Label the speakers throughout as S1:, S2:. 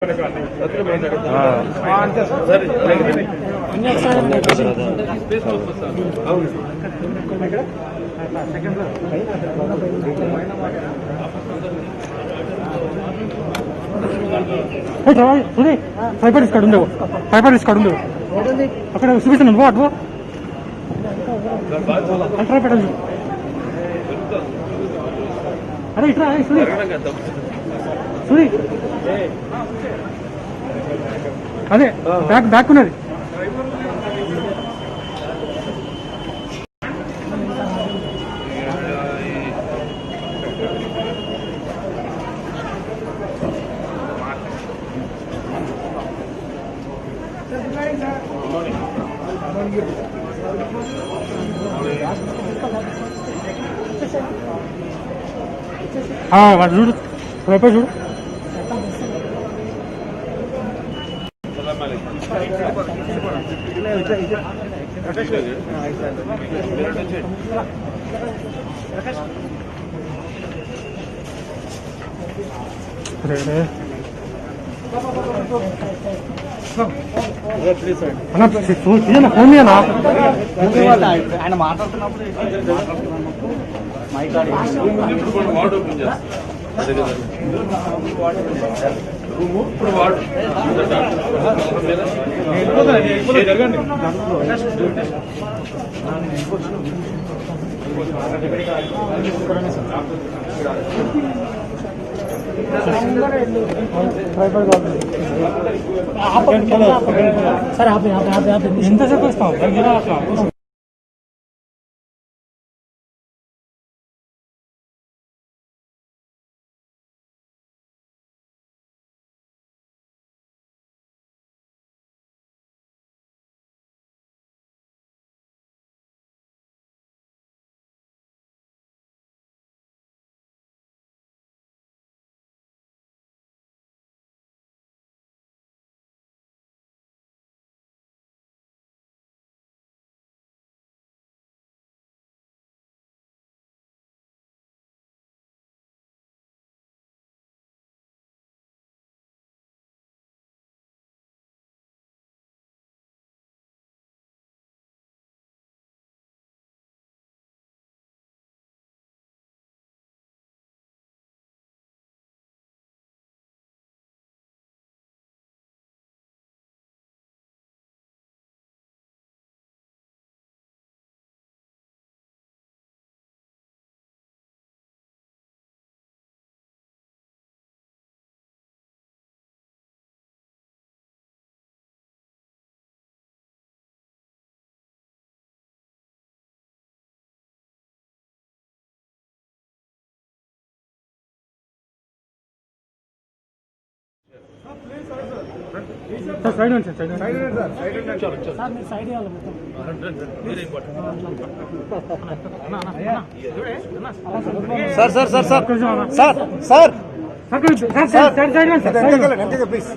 S1: అంతే sir fibre is కడుండవు అక్కడ చూపిస్తాను నువ్వు అటు అల్ట్రా పెట్టండి అరే ఇట్లా సూరి అదే బ్యాక్ ఉన్నది వాడు చూడు రూపాయి చూడు ఫోన్ ఆయన మాట్లాడుతున్నప్పుడు ఇప్పుడు వాడు జరగండి सर आप ఎంతసేపు వస్తాం side side sir sir sir sir sir sir please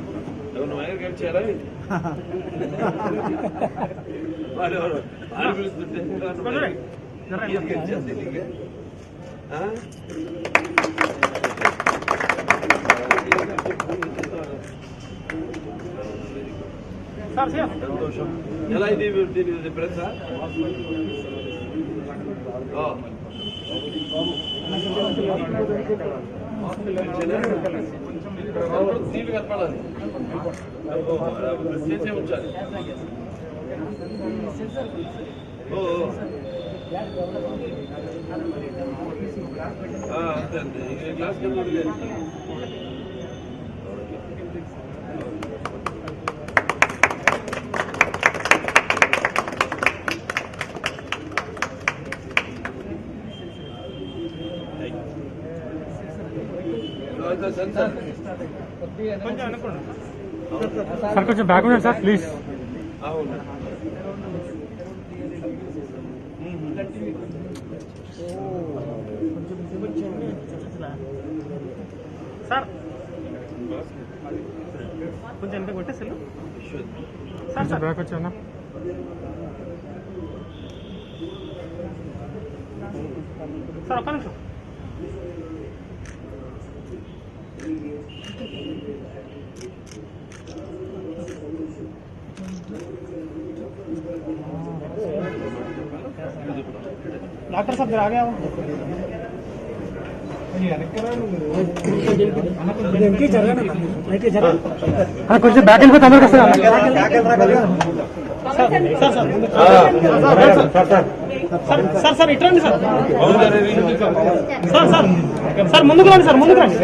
S1: సంతోషం ఎలా ఇది డిఫరెన్స్ నీళ్ళు కనపడాలి చేసే ఉంచాలి అంతే అంతే గ్లాస్ కింద సార్ కొంచెం బ్యాక్ ఉండండి సార్ ప్లీజ్ సార్ కొంచెం ఎంత కొట్టేసారు సార్ బ్యాక్ వచ్చానా సార్ ఒక్క నిమిషం डॉक्टर साहब जरा आ गया कुछ बैक एंड पे तंदर సార్ సార్ ఇట్రండి సార్ సార్ సార్ సార్ ముందుకు రండి సార్ ముందుకు రండి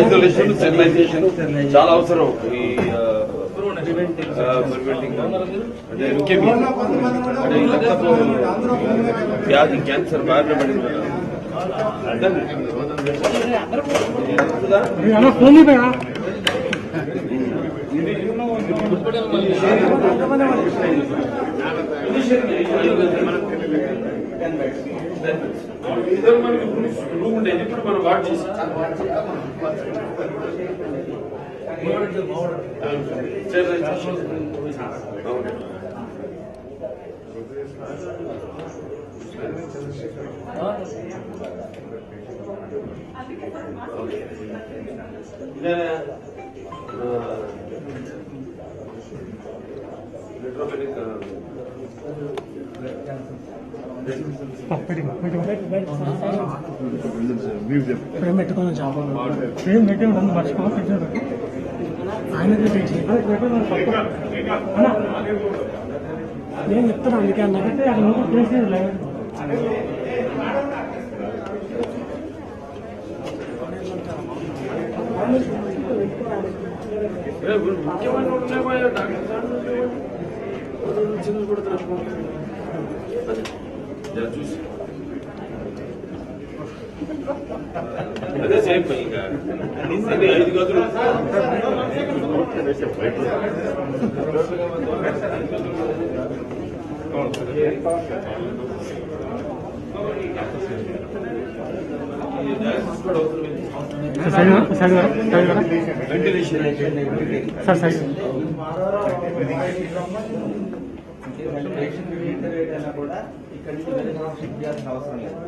S2: ఐసోలేషన్ స్టెరిలైజేషన్ చాలా అవసరం. ఈ అంటే లుకేమియా అంటే ఈ రక్తపు వ్యాధి క్యాన్సర్ బారిన పడిన మనకి రూమ్ ఉండేది, ఇప్పుడు మనం వాట్ చేసి
S1: ఫ్రేమ్ పెట్టుకోను ఫ్రేమ్ పెట్టి ఉంటుంది మర్చిపో ఆయన నేను చెప్తాను అందుకే అన్నాకంటే అక్కడ నువ్వు ప్లేస్
S2: ముఖ్యమైన చూసి అదే సేమ్ ఇంకా 5 గదులు వెంటిలేషన్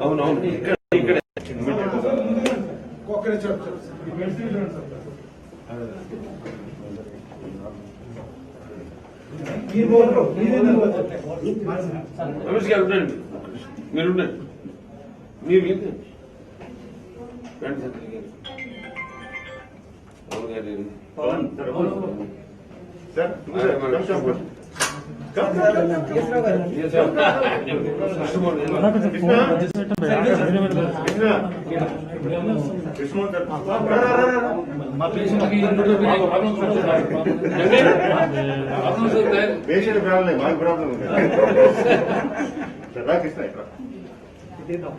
S2: అవునవును ఇక్కడ రమేష్ గారు ఉండండి, మీరు ఉండండి, మీరు రండి
S3: పేషెంట్ ప్రాబ్లం మాకు ప్రాబ్లం ఉంది. కృష్ణ ఇక్కడ తీద్దాం.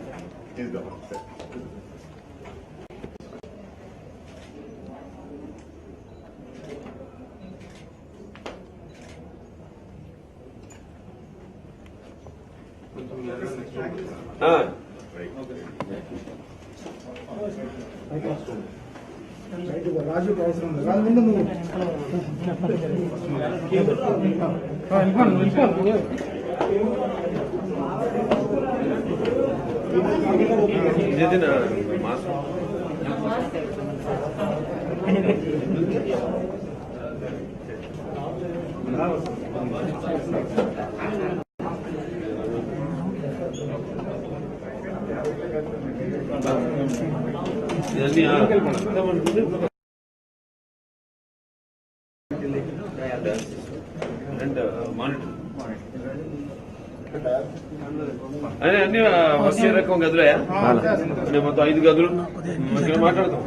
S3: రాజు అవసరం లేదు. రాజు ముందు నువ్వు
S2: మాసం అండ్ మానిటర్ అన్ని వచ్చే రకం గదులయా? మొత్తం 5 గదులు మాట్లాడతాం.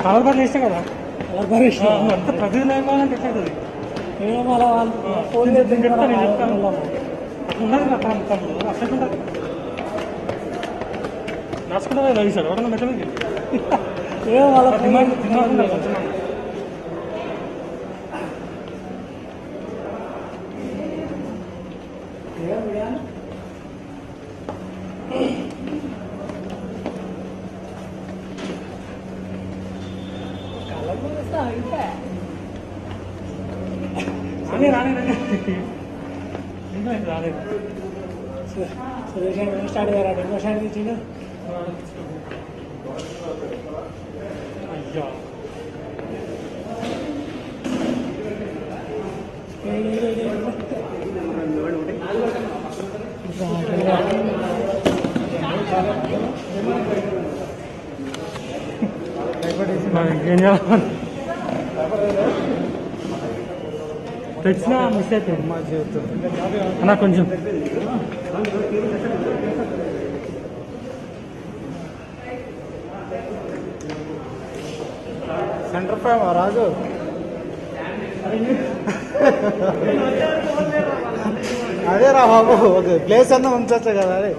S1: కలర్ బాగా ఇష్టం కదా కలర్ బాగా ఇష్టం అంత ప్రతి లేకపోవాలంటే ఎట్లయితుంది చెప్తాను నేను చెప్తాను ఉండదు అసలు నడుచుకుంటా లవ్ సార్ ఎవరన్నా మెట్ల మీద డిమాండ్ కొంచెం రాలేదు స్టార్ట్ అయ్యారా ఇంకో స్టార్ట్ ఇచ్చిండు అయ్యా ఏం చేయాలి తెచ్చినా మిస్ అవుతుంది మా జీవితం అన్నా కొంచెం సెంటర్ ఫ్రేమ్ రాజు అదే రా బాబు ఓకే ప్లేస్ అన్నా ఉంచచ్చు కదా అదే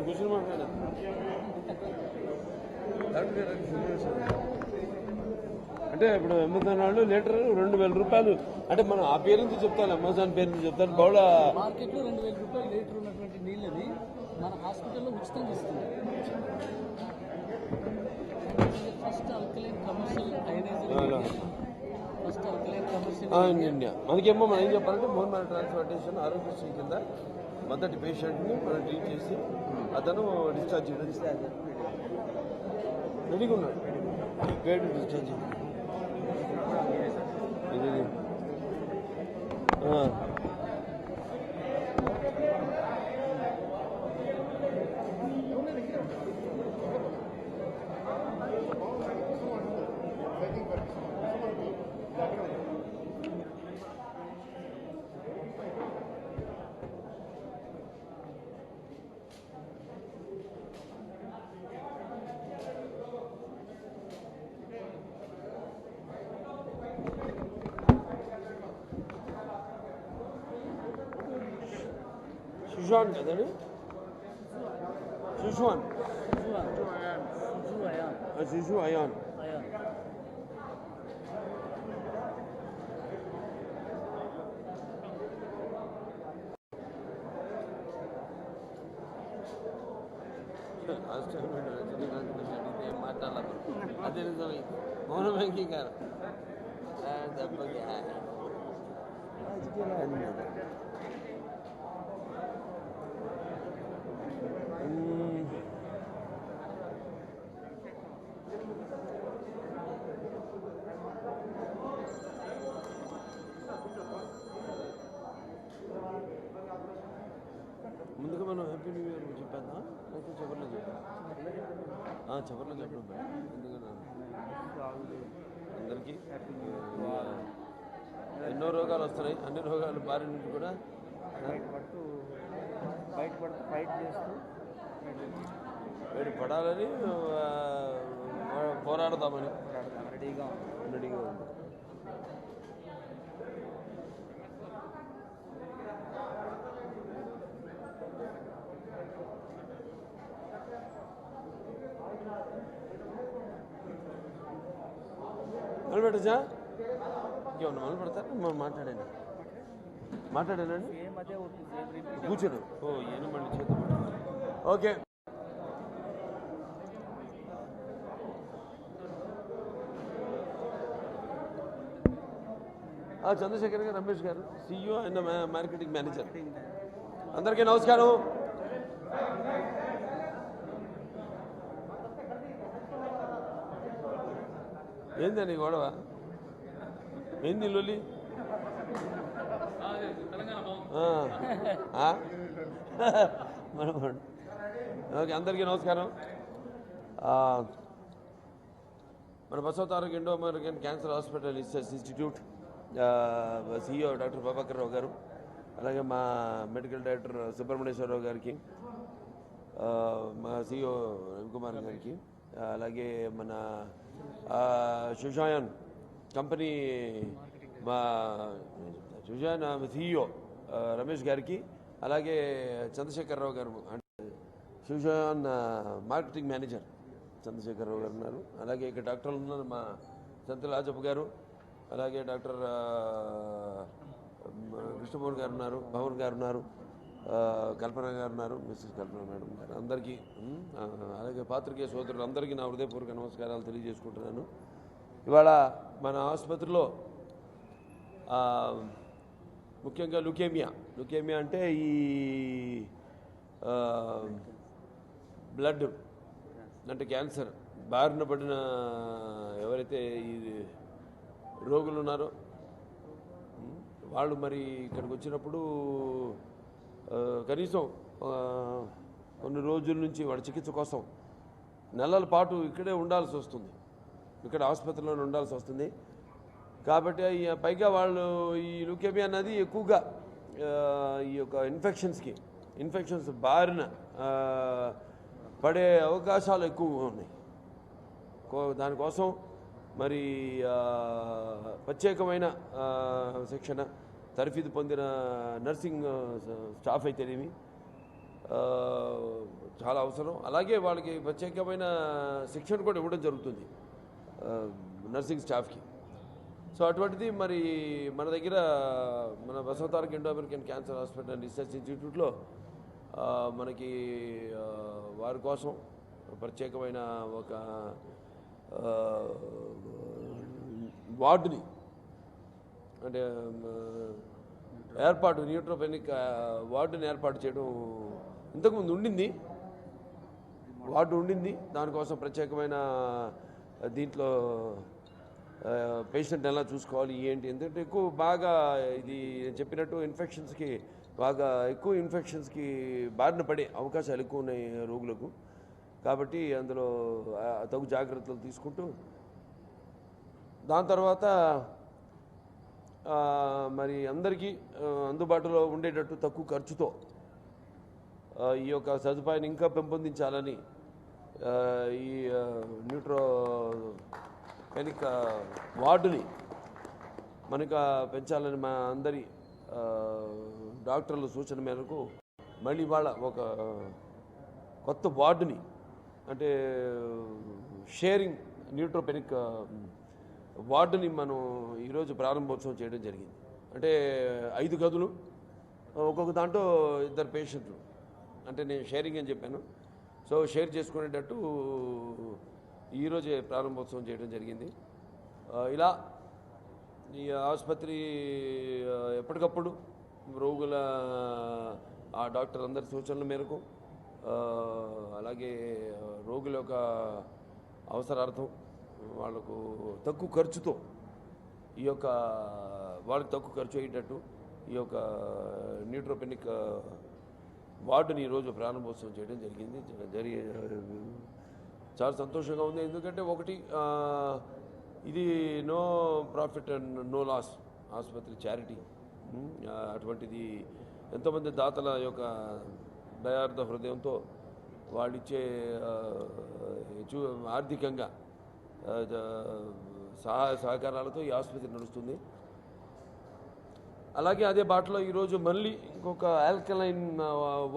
S2: కూర్చొని మాట్లాడారు అంటే ఇప్పుడు అమెజాన్ వాళ్ళు లీటర్ 2,000 రూపాయలు అంటే మనం ఆ పేరు నుంచి చెప్తాను అమెజాన్ పేరు నుంచి చెప్తాను బౌళ
S4: మార్కెట్లో 2,000 రూపాయలు లీటర్ ఉన్నటువంటి నీళ్ళని మన హాస్పిటల్లో ఉచితంగా ఇస్తుంది. First alkaline commercial first alkaline commercial
S2: India మనకేమో మనం ఏం చెప్పాలంటే మోర్మల్ ట్రాన్స్ప్లాంటేషన్ ఆరోగ్యశ్రీ కింద మొదటి పేషెంట్ని మనం ట్రీట్ చేసి అతను డిశ్చార్జ్ చేయడం రెడీగా ఉన్నాడు గైడ్ డిశ్చార్జ్ ఇది Sujuan kదండి Sujuan Suju Ayan అదే నిజమే మౌన బ్యాంకింగ్ గారు దెబ్బకి చెప్పడం ఎందుకన్నా అందరికీ ఎన్నో రోగాలు వస్తున్నాయి. అన్ని రోగాలు బారి నుంచి కూడా
S5: బయటపడుతూ ఫైట్ చేస్తూ
S2: వీడు పడాలని పోరాడదామని
S5: రెడీగా
S2: ఉంది. మొదలు పెట్టచ్చా? ఇంకేమన్నా మొదలు పెడతారు? మనం మాట్లాడానండి
S5: సేమ్ అదే ఉంటుంది, సేమ్ రిపీట్.
S2: కూర్చోను. ఏను మళ్ళీ చేద్దాం. ఓకే, చంద్రశేఖర్ గారు, రమేష్ గారు, CEO అండ్ మార్కెటింగ్ మేనేజర్, అందరికీ నమస్కారం. ఏందండి గొడవ? ఏంది లొల్లి? ఓకే, అందరికీ నమస్కారం. మన Basavataraka Indo American cancer hospital research institute CEO doctor Prabhakar Rao garu, అలాగే మా మెడికల్ డైరెక్టర్ సుబ్రహ్మణ్యేశ్వరరావు గారికి, మా CEO రవికుమార్ గారికి, అలాగే మన సుజాయన్ కంపెనీ మా సుజాయన్ CEO రమేష్ గారికి, అలాగే చంద్రశేఖరరావు గారు అంటే సుజాయన్ మార్కెటింగ్ మేనేజర్ చంద్రశేఖరరావు గారు ఉన్నారు. అలాగే ఇక్కడ డాక్టర్లు ఉన్నారు, మా సంత రాజప్ప గారు, అలాగే డాక్టర్ కృష్ణమోహన్ గారు ఉన్నారు, భవన్ గారు ఉన్నారు, కల్పన గారు ఉన్నారు, మిస్సెస్ కల్పన మేడం గారు, అందరికీ, అలాగే పాత్రికేయ సోదరులు అందరికీ నా హృదయపూర్వక నమస్కారాలు తెలియజేసుకుంటున్నాను. ఇవాళ మన ఆసుపత్రిలో ముఖ్యంగా లుకేమియా అంటే ఈ బ్లడ్ అంటే క్యాన్సర్ బారిన పడిన ఎవరైతే ఈ రోగులు ఉన్నారో వాళ్ళు మరి ఇక్కడికి వచ్చినప్పుడు కనీసం కొన్ని రోజుల నుంచి వాళ్ళ చికిత్స కోసం నెలల పాటు ఇక్కడే ఉండాల్సి వస్తుంది, ఇక్కడ ఆసుపత్రిలోనే ఉండాల్సి వస్తుంది. కాబట్టి పైగా వాళ్ళు ఈ లుకేమియా అన్నది ఎక్కువగా ఈ యొక్క ఇన్ఫెక్షన్స్ బారిన పడే అవకాశాలు ఎక్కువగా ఉన్నాయి. దానికోసం మరి ప్రత్యేకమైన శిక్షణ తరఫీదు పొందిన నర్సింగ్ స్టాఫ్ అయితేనేమి చాలా అవసరం. అలాగే వాళ్ళకి ప్రత్యేకమైన శిక్షణ కూడా ఇవ్వడం జరుగుతుంది నర్సింగ్ స్టాఫ్కి. సో అటువంటిది మరి మన దగ్గర మన Basavataraka Indo American cancer hospital research ఇన్స్టిట్యూట్లో మనకి వారి కోసం ప్రత్యేకమైన ఒక వార్డుని అంటే న్యూట్రోపెనిక్ వార్డుని ఏర్పాటు చేయడం ఇంతకుముందు వార్డు ఉండింది. దానికోసం ప్రత్యేకమైన దీంట్లో పేషెంట్ ఎలా చూసుకోవాలి ఏంటి, ఎందుకంటే బాగా ఇది చెప్పినట్టు ఎక్కువ ఇన్ఫెక్షన్స్కి బారిన పడే అవకాశాలు ఎక్కువ ఉన్నాయి రోగులకు. కాబట్టి అందులో తగు జాగ్రత్తలు తీసుకుంటూ దాని తర్వాత మరి అందరికీ అందుబాటులో ఉండేటట్టు తక్కువ ఖర్చుతో ఈ యొక్క సదుపాయాన్ని ఇంకా పెంపొందించాలని ఈ న్యూట్రోపెనిక్ వార్డుని మనకు పెంచాలని మా అందరి డాక్టర్ల సూచన మేరకు మళ్ళీ వాళ్ళ ఒక కొత్త వార్డుని అంటే షేరింగ్ న్యూట్రోపెనిక్ వార్డుని మనం ఈరోజు ప్రారంభోత్సవం చేయడం జరిగింది. అంటే 5 గదులు, ఒక్కొక్క దాంట్లో 2 పేషెంట్లు, అంటే నేను షేరింగ్ అని చెప్పాను. సో షేర్ చేసుకునేటట్టు ఈరోజే ప్రారంభోత్సవం చేయడం జరిగింది. ఇలా ఈ ఆసుపత్రి ఎప్పటికప్పుడు రోగుల డాక్టర్ అందరి సూచనల మేరకు అలాగే రోగుల యొక్క అవసరార్థం వాళ్ళకు తక్కువ ఖర్చుతో వాళ్ళకి తక్కువ ఖర్చు అయ్యేటట్టు ఈ యొక్క న్యూట్రోపెనిక్ వార్డుని ఈరోజు ప్రారంభోత్సవం చేయడం జరిగింది. చాలా సంతోషంగా ఉంది. ఎందుకంటే ఒకటి ఇది no profit and no loss ఆసుపత్రి, చారిటీ. అటువంటిది ఎంతోమంది దాతల యొక్క దయార్థ హృదయంతో వాళ్ళిచ్చే ఆర్థికంగా సహాయ సహకారాలతో ఈ ఆసుపత్రి నడుస్తుంది. అలాగే అదే బాటలో ఈరోజు మళ్ళీ ఇంకొక ఆల్కలైన్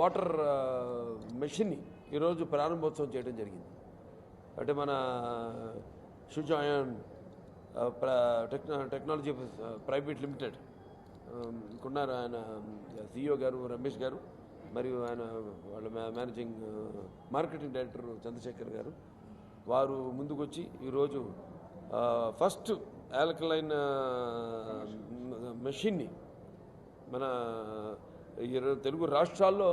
S2: వాటర్ మెషిన్ని ఈరోజు ప్రారంభోత్సవం చేయడం జరిగింది. అంటే మన షుజాయన్ టెక్నాలజీ ప్రైవేట్ లిమిటెడ్ ఉన్నారు, ఆయన CEO గారు రమేష్ గారు, మరియు ఆయన వాళ్ళ మేనేజింగ్ మార్కెటింగ్ డైరెక్టర్ చంద్రశేఖర్ గారు. వారు ముందుకొచ్చి ఈరోజు ఫస్ట్ ఆల్కలైన్ మెషిన్ని మన తెలుగు రాష్ట్రాల్లో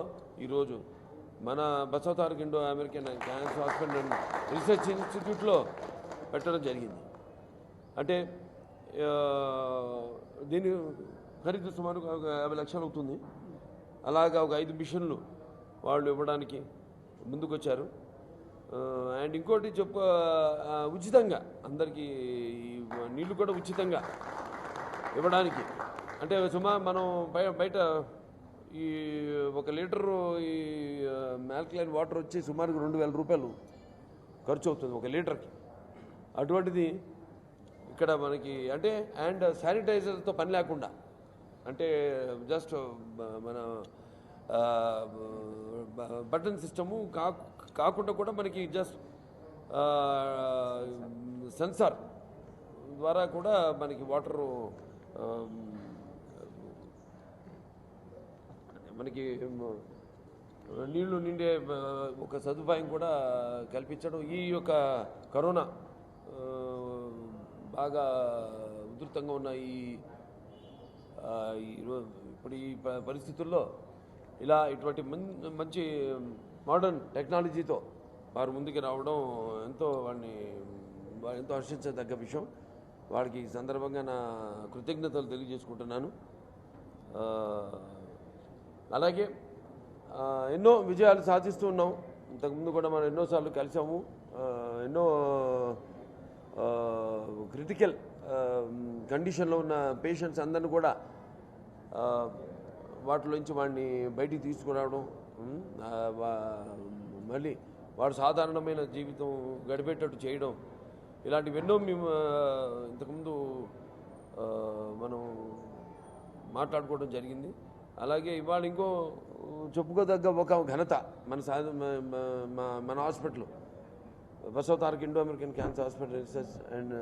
S2: ఈరోజు మన Basavataraka Indo American cancer hospital and research ఇన్స్టిట్యూట్లో పెట్టడం జరిగింది. అంటే దీని ఖరీదు సుమారు 50 లక్షలు అవుతుంది. అలాగా ఒక 5 మిషన్లు వాళ్ళు ఇవ్వడానికి ముందుకొచ్చారు. అండ్ ఇంకోటి ఉచితంగా అందరికీ నీళ్లు కూడా ఉచితంగా ఇవ్వడానికి. అంటే మనం బయట ఈ 1 లీటరు ఈ ఆల్కలైన్ వాటర్ వచ్చి సుమారుగా 2,000 రూపాయలు ఖర్చు అవుతుంది 1 లీటర్కి. అటువంటిది ఇక్కడ మనకి అంటే అండ్ శానిటైజర్తో పని లేకుండా, అంటే జస్ట్ మన బటన్ సిస్టము కాకుండా కూడా మనకి జస్ట్ సెన్సార్ ద్వారా కూడా మనకి వాటరు మనకి నీళ్లు నిండే ఒక సదుపాయం కూడా కల్పించడం. ఈ యొక్క కరోనా బాగా ఉధృతంగా ఉన్న ఇప్పుడు ఈ పరిస్థితుల్లో ఇటువంటి మంచి మోడర్న్ టెక్నాలజీతో వారు ముందుకు రావడం ఎంతో హర్షించదగ్గ విషయం. వారికి ఈ సందర్భంగా నా కృతజ్ఞతలు తెలియజేసుకుంటున్నాను. అలాగే ఎన్నో విజయాలు సాధిస్తూ ఉన్నాం. ఇంతకుముందు కూడా మనం ఎన్నోసార్లు కలిసాము. ఎన్నో క్రిటికల్ కండిషన్లో ఉన్న పేషెంట్స్ అందరిని కూడా వాటిలోంచి వాడిని బయటికి తీసుకురావడం, మళ్ళీ వాడు సాధారణమైన జీవితం గడిపేటట్టు చేయడం, ఇలాంటివి ఎన్నో మేము ఇంతకుముందు మనం మాట్లాడుకోవడం జరిగింది. అలాగే ఇవాళ ఇంకో చెప్పుకోదగ్గ ఒక ఘనత మన hospital Basavataraka Indo American cancer hospital research and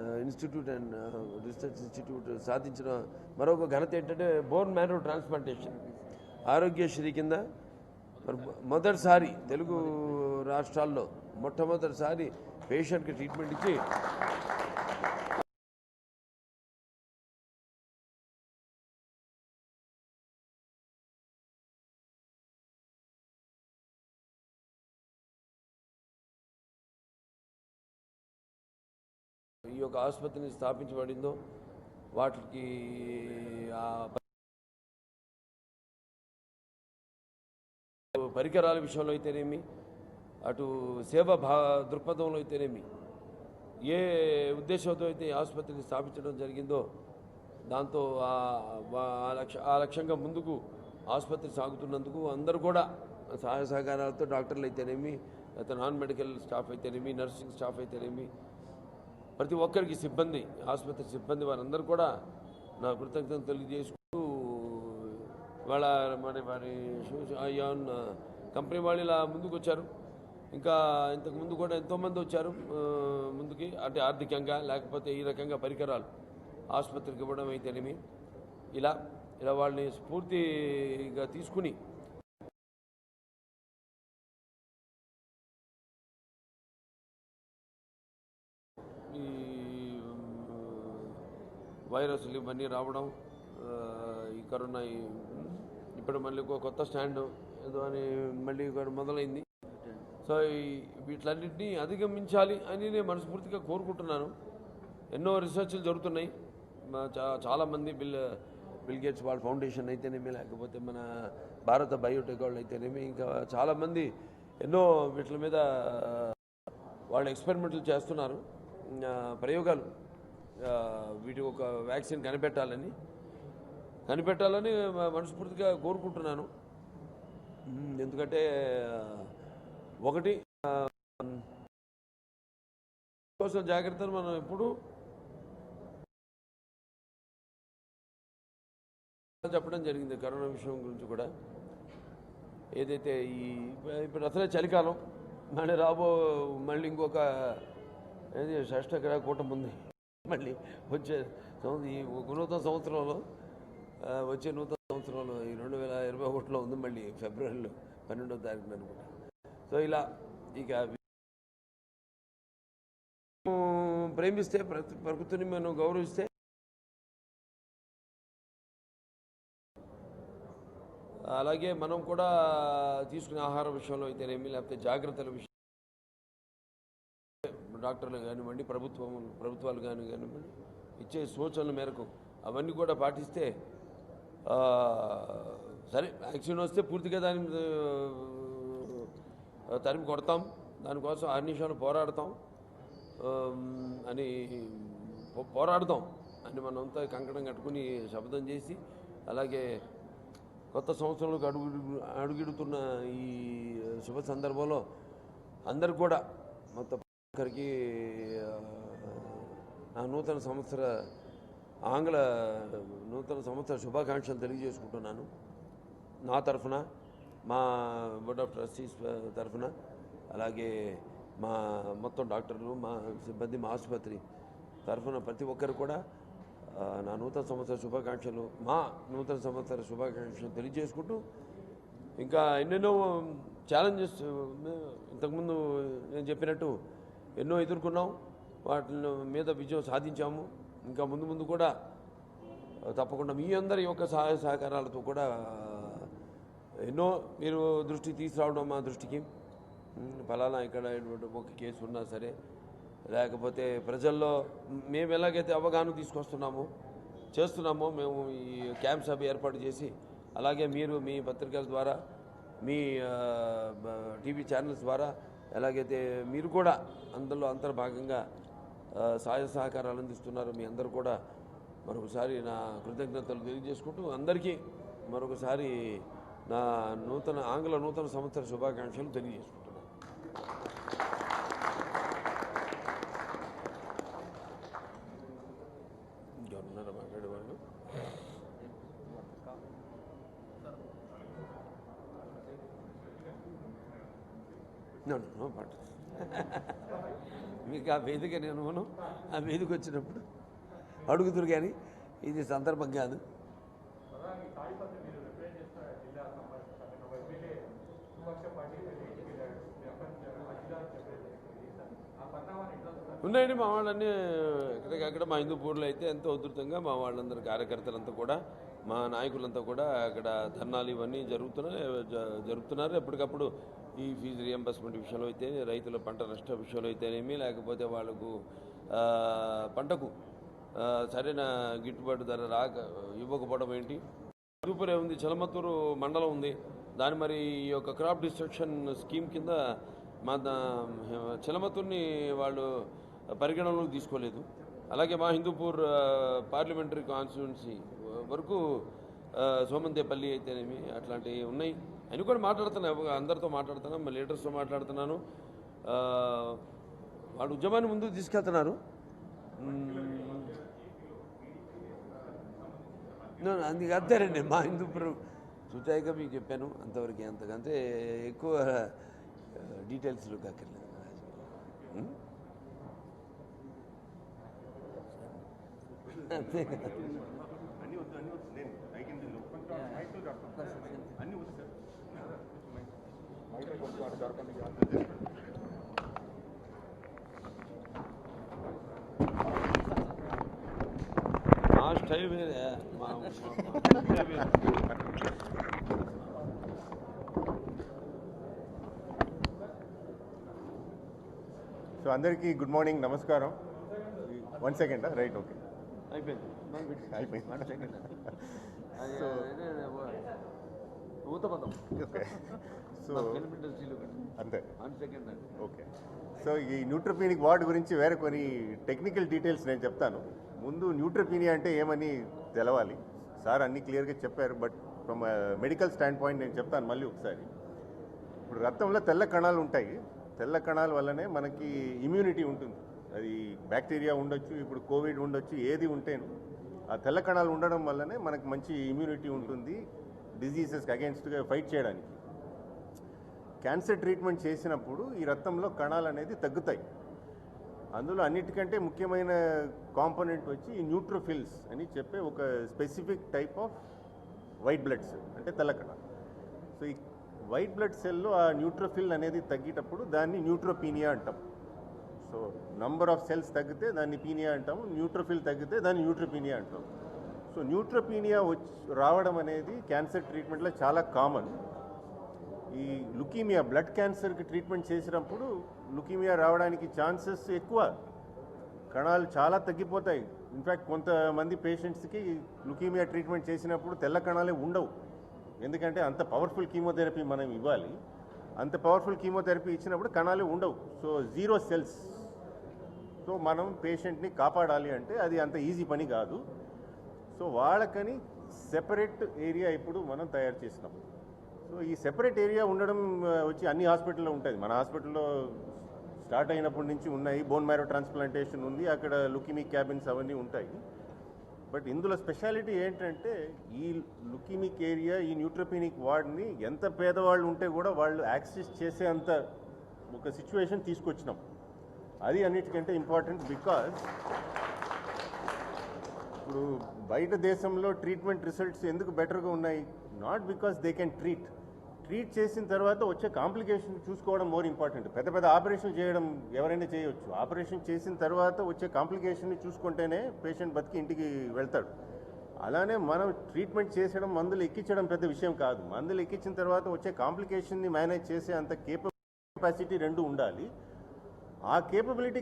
S2: research institute సాధించిన మరొక ఘనత ఏంటంటే బోన్ మ్యారో ట్రాన్స్ప్లాంటేషన్. ఆరోగ్యశ్రీ కింద మొదటిసారి తెలుగు రాష్ట్రాల్లో మొట్టమొదటిసారి పేషెంట్కి ట్రీట్మెంట్ ఇచ్చి ఈ యొక్క ఆసుపత్రిని స్థాపించబడిందో వాటికి పరికరాల విషయంలో అయితేనేమి, అటు సేవా దృక్పథంలో అయితేనేమి, ఏ ఉద్దేశంతో అయితే ఈ ఆసుపత్రిని స్థాపించడం జరిగిందో దాంతో ఆ లక్ష్యంగా ముందుకు ఆసుపత్రి సాగుతున్నందుకు అందరూ కూడా సహాయ సహకారాలతో డాక్టర్లు అయితేనేమి, నాన్ మెడికల్ స్టాఫ్ అయితేనేమి, నర్సింగ్ స్టాఫ్ అయితేనేమి, ప్రతి ఒక్కరికి సిబ్బంది, ఆసుపత్రి సిబ్బంది వారందరూ కూడా నా కృతజ్ఞతలు తెలియజేసుకుంటూ వాళ్ళ వారి షూజాయన్ కంపెనీ వాళ్ళు ఇలా ముందుకు వచ్చారు. ఇంకా ఇంతకుముందు కూడా ఎంతోమంది వచ్చారు ముందుకి, అంటే ఆర్థికంగా లేకపోతే ఈ రకంగా పరికరాలు ఆసుపత్రికి ఇవ్వడం అయితేనేమి, ఇలా వాళ్ళని స్ఫూర్తిగా తీసుకుని ఈ వైరస్లు ఇవన్నీ రావడం, ఈ కరోనా ఇప్పుడు మళ్ళీ కొత్త స్టాండ్ ఏదో అని మళ్ళీ మొదలైంది. సో వీటిలన్నింటినీ అధిగమించాలి అని నేను మనస్ఫూర్తిగా కోరుకుంటున్నాను. ఎన్నో రీసెర్చ్లు జరుగుతున్నాయి. చాలామంది బిల్ గేట్స్ వాళ్ళ ఫౌండేషన్ అయితేనేమి, లేకపోతే మన భారత బయోటెక్ వాళ్ళు అయితేనేమి, ఇంకా చాలామంది ఎన్నో వీటి మీద వాళ్ళు ఎక్స్పెరిమెంట్లు చేస్తున్నారు, ప్రయోగాలు. వీటి ఒక వ్యాక్సిన్ కనిపెట్టాలని మనస్ఫూర్తిగా కోరుకుంటున్నాను. ఎందుకంటే ఒకటి కోసం జాగ్రత్తలు మనం ఎప్పుడు చెప్పడం జరిగింది. కరోనా విషయం గురించి కూడా ఏదైతే ఇప్పుడు అసలే చలికాలం, మళ్ళీ ఇంకొక ఏది షష్ఠగ్రహ కూటమి ఉంది. మళ్ళీ వచ్చే ఈ నూతన సంవత్సరంలో ఈ 2021లో ఉంది, మళ్ళీ ఫిబ్రవరిలో 12వ తారీఖున అనుకుంటా. సో ఇలా ఇక ప్రేమిస్తే ప్రకృతిని మనం గౌరవిస్తే అలాగే మనం కూడా తీసుకునే ఆహార విషయంలో అయితేనేమి, లేకపోతే జాగ్రత్తల విషయం, డాక్టర్లు కానివ్వండి, ప్రభుత్వాలు కానివ్వండి ఇచ్చే సూచనల మేరకు అవన్నీ కూడా పాటిస్తే సరే వ్యాక్సిన్ వస్తే పూర్తిగా దాన్ని తరిమి కొడతాం, దానికోసం అన్నిషాలు పోరాడతాం అని మనంతా కంకణం కట్టుకుని శపథం చేసి, అలాగే కొత్త సంవత్సరంలోకి అడుగిడుతున్న ఈ శుభ సందర్భంలో అందరు కూడా మొత్తం ఒక్కరికి నా ఆంగ్ల నూతన సంవత్సర శుభాకాంక్షలు తెలియజేసుకుంటున్నాను. నా తరఫున, మా బోర్డ్ ఆఫ్ ట్రస్టీస్ తరఫున, అలాగే మా మొత్తం డాక్టర్లు, మా సిబ్బంది, మా ఆసుపత్రి తరఫున ప్రతి ఒక్కరు కూడా నా నూతన సంవత్సర శుభాకాంక్షలు తెలియజేసుకుంటూ, ఇంకా ఎన్నెన్నో ఛాలెంజెస్ ఇంతకుముందు నేను చెప్పినట్టు ఎన్నో ఎదుర్కొన్నాం, వాటి మీద విజయం సాధించాము. ఇంకా ముందు కూడా తప్పకుండా మీ అందరి యొక్క సహాయ సహకారాలతో కూడా ఎన్నో మీరు దృష్టికి తీసుకురావడం, మా దృష్టికి ఫలానా ఇక్కడ ఒక కేసు ఉన్నా సరే, లేకపోతే ప్రజల్లో మేము ఎలాగైతే అవగాహన చేస్తున్నామో మేము ఈ క్యాంప్ సభ ఏర్పాటు చేసి, అలాగే మీరు మీ పత్రికల ద్వారా, మీ టీవీ ఛానల్స్ ద్వారా ఎలాగైతే మీరు కూడా అందులో అంతర్భాగంగా సహాయ సహకారాలు అందిస్తున్నారు, మీ అందరూ కూడా మరొకసారి నా కృతజ్ఞతలు తెలియజేసుకుంటూ, అందరికీ మరొకసారి నా ఆంగ్ల నూతన సంవత్సర శుభాకాంక్షలు తెలియజేసుకుంటున్నాను. ఇంకెవరున్నారా మాట్లాడేవాళ్ళు? పాట మీకు ఆ వేదిక నేను ఆ వేదిక వచ్చినప్పుడు అడుగుతురు, కానీ ఇది సందర్భం కాదు. ఉన్నాయండి మా వాళ్ళన్నీ ఎక్కడికక్కడ. మా హిందూపూర్లో అయితే ఎంతో ఉధృతంగా మా వాళ్ళందరూ కార్యకర్తలంతా కూడా, మా నాయకులంతా కూడా అక్కడ ధర్నాలు ఇవన్నీ జరుపుతున్నారు. ఎప్పటికప్పుడు ఈ ఫీజు రియంబర్స్మెంట్ విషయంలో అయితే, రైతుల పంట నష్ట విషయంలో అయితేనేమి, లేకపోతే వాళ్ళకు పంటకు సరైన గిట్టుబాటు ధర ఇవ్వకపోవడం ఏంటి. హిందూపూరే ఉంది, చిలమత్తూరు మండలం ఉంది, దాని మరి ఈ యొక్క క్రాప్ డిస్ట్రక్షన్ స్కీమ్ కింద మా చిలమత్తూరుని వాళ్ళు పరిగణనలోకి తీసుకోలేదు. అలాగే మా హిందూపూర్ పార్లమెంటరీ కాన్స్టిట్యున్సీ వరకు సోమందేపల్లి అయితేనేమి అట్లాంటివి ఉన్నాయి. అని కూడా మాట్లాడుతున్నాను, అందరితో మాట్లాడుతున్నాను, మా లీడర్స్తో మాట్లాడుతున్నాను. వాళ్ళు ఉద్యమాన్ని ముందుకు తీసుకెళ్తున్నారు. అందుకే అంతేనండి, మా హిందూపూర్ సూచాయిగా మీకు చెప్పాను అంతవరకు. అంతకంటే ఎక్కువ డీటెయిల్స్లో కాకర్లేదు. అంతే కదా. మా స్టైల్ వేరే,
S3: సో అందరికీ గుడ్ మార్నింగ్, నమస్కారం. 1 సెకండ్, రైట్, ఓకే,
S2: అయిపోయింది.
S3: సో సో
S2: ఫిల్మ్ ఇండస్ట్రీలో
S3: అంతే.
S2: ఆన్ సెకండ్ అండి.
S3: ఓకే. సో ఈ న్యూట్రోపీనిక్ వార్డ్ గురించి వేరే కొన్ని టెక్నికల్ డీటెయిల్స్ నేను చెప్తాను. ముందు న్యూట్రోపీనియా అంటే ఏమని తెలవాలి. సార్ అన్ని క్లియర్గా చెప్పారు, but from medical stand point నేను చెప్తాను మళ్ళీ ఒకసారి. ఇప్పుడు రక్తంలో తెల్ల కణాలు ఉంటాయి. తెల్ల కణాల వల్లనే మనకి ఇమ్యూనిటీ ఉంటుంది. అది బ్యాక్టీరియా ఉండొచ్చు, ఇప్పుడు కోవిడ్ ఉండొచ్చు, ఏది ఉంటేను ఆ తెల్ల కణాలు ఉండడం వల్లనే మనకు మంచి ఇమ్యూనిటీ ఉంటుంది డిజీజెస్కి అగేన్స్ట్గా ఫైట్ చేయడానికి. క్యాన్సర్ ట్రీట్మెంట్ చేసినప్పుడు ఈ రక్తంలో కణాలు అనేది తగ్గుతాయి. అందులో అన్నిటికంటే ముఖ్యమైన కాంపోనెంట్ వచ్చి ఈ న్యూట్రోఫిల్స్ అని చెప్పే ఒక specific type off white blood cell, అంటే తెల్ల కణాలు. సో ఈ వైట్ బ్లడ్ సెల్లో ఆ న్యూట్రోఫిల్ అనేది తగ్గేటప్పుడు దాన్ని న్యూట్రోపీనియా అంటాం. సో నంబర్ ఆఫ్ సెల్స్ తగ్గితే దాన్ని పీనియా అంటాము, న్యూట్రోఫిల్ తగ్గితే దాన్ని న్యూట్రోపీనియా అంటాం. సో న్యూట్రోపీనియా రావడం అనేది క్యాన్సర్ ట్రీట్మెంట్లో చాలా కామన్. ఈ లుకీమియా బ్లడ్ క్యాన్సర్కి ట్రీట్మెంట్ చేసినప్పుడు లుకీమియా రావడానికి ఛాన్సెస్ ఎక్కువ. కణాలు చాలా తగ్గిపోతాయి. ఇన్ఫ్యాక్ట్ కొంతమంది పేషెంట్స్కి లుకీమియా ట్రీట్మెంట్ చేసినప్పుడు తెల్ల కణాలే ఉండవు. ఎందుకంటే అంత పవర్ఫుల్ కీమోథెరపీ మనం ఇవ్వాలి. అంత పవర్ఫుల్ కీమోథెరపీ ఇచ్చినప్పుడు కణాలే ఉండవు. So zero cells. సో మనం పేషెంట్ని కాపాడాలి అంటే అది అంత ఈజీ పని కాదు. సో వాళ్ళకని సెపరేట్ ఏరియా ఇప్పుడు మనం తయారు చేసినాం. సో ఈ సెపరేట్ ఏరియా ఉండడం వచ్చి అన్ని హాస్పిటల్లో ఉంటుంది. మన హాస్పిటల్లో స్టార్ట్ అయినప్పటి నుంచి ఉన్నాయి. బోన్ మ్యారో ట్రాన్స్ప్లాంటేషన్ ఉంది, అక్కడ లుకీమిక్ క్యాబిన్స్ అవన్నీ ఉంటాయి. బట్ ఇందులో స్పెషాలిటీ ఏంటంటే ఈ లుకీమిక్ ఏరియా, ఈ న్యూట్రోపీనిక్ వార్డ్ని ఎంత పేదవాళ్ళు ఉంటే కూడా వాళ్ళు యాక్సెస్ చేసే అంత ఒక సిచ్యువేషన్ తీసుకొచ్చినాం. అది అన్నిటికంటే ఇంపార్టెంట్. బికాజ్ ఇప్పుడు బయట దేశంలో ట్రీట్మెంట్ రిజల్ట్స్ ఎందుకు బెటర్గా ఉన్నాయి? Not because they can treat చేసిన తర్వాత వచ్చే కాంప్లికేషన్ చూసుకోవడం మోర్ ఇంపార్టెంట్. పెద్ద పెద్ద ఆపరేషన్ చేయడం ఎవరైనా చేయవచ్చు. ఆపరేషన్ చేసిన తర్వాత వచ్చే కాంప్లికేషన్ని చూసుకుంటేనే పేషెంట్ బతికి ఇంటికి వెళ్తాడు. అలానే మనం ట్రీట్మెంట్ చేసడం, మందులు ఎక్కించడం పెద్ద విషయం కాదు. మందులు ఎక్కించిన తర్వాత వచ్చే కాంప్లికేషన్ని మేనేజ్ చేసే అంత కెపాసిటీ రెండు ఉండాలి. ఆ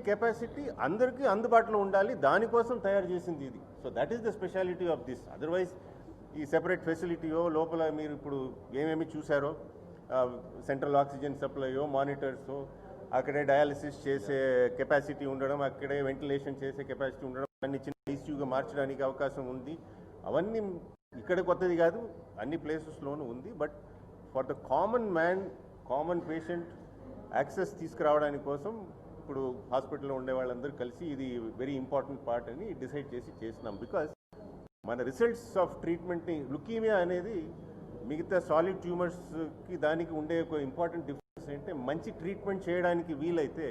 S3: కెపాసిటీ అందరికీ అందుబాటులో ఉండాలి. దానికోసం తయారు చేసింది ఇది. So that is the speciality of this. Otherwise ఈ సెపరేట్ ఫెసిలిటీయో లోపల మీరు ఇప్పుడు ఏమేమి చూసారో, సెంట్రల్ ఆక్సిజన్ సప్లైయో, మానిటర్సో, అక్కడే డయాలసిస్ చేసే కెపాసిటీ ఉండడం, అక్కడే వెంటిలేషన్ చేసే కెపాసిటీ ఉండడం, అన్ని చిన్న ఐసీయూగా మార్చడానికి అవకాశం ఉంది. అవన్నీ ఇక్కడ కొత్తది కాదు, అన్ని ప్లేసెస్లోనూ ఉంది. But for the common man, common patient access తీసుకురావడానికి కోసం ఇప్పుడు హాస్పిటల్లో ఉండే వాళ్ళందరూ కలిసి ఇది వెరీ ఇంపార్టెంట్ పార్ట్ అని డిసైడ్ చేసినాం. బికాజ్ మన రిజల్ట్స్ ఆఫ్ ట్రీట్మెంట్ని, లుకీమియా అనేది మిగతా సాలిడ్ ట్యూమర్స్కి దానికి ఉండే ఒక ఇంపార్టెంట్ డిఫరెన్స్ ఏంటంటే, మంచి ట్రీట్మెంట్ చేయడానికి వీలైతే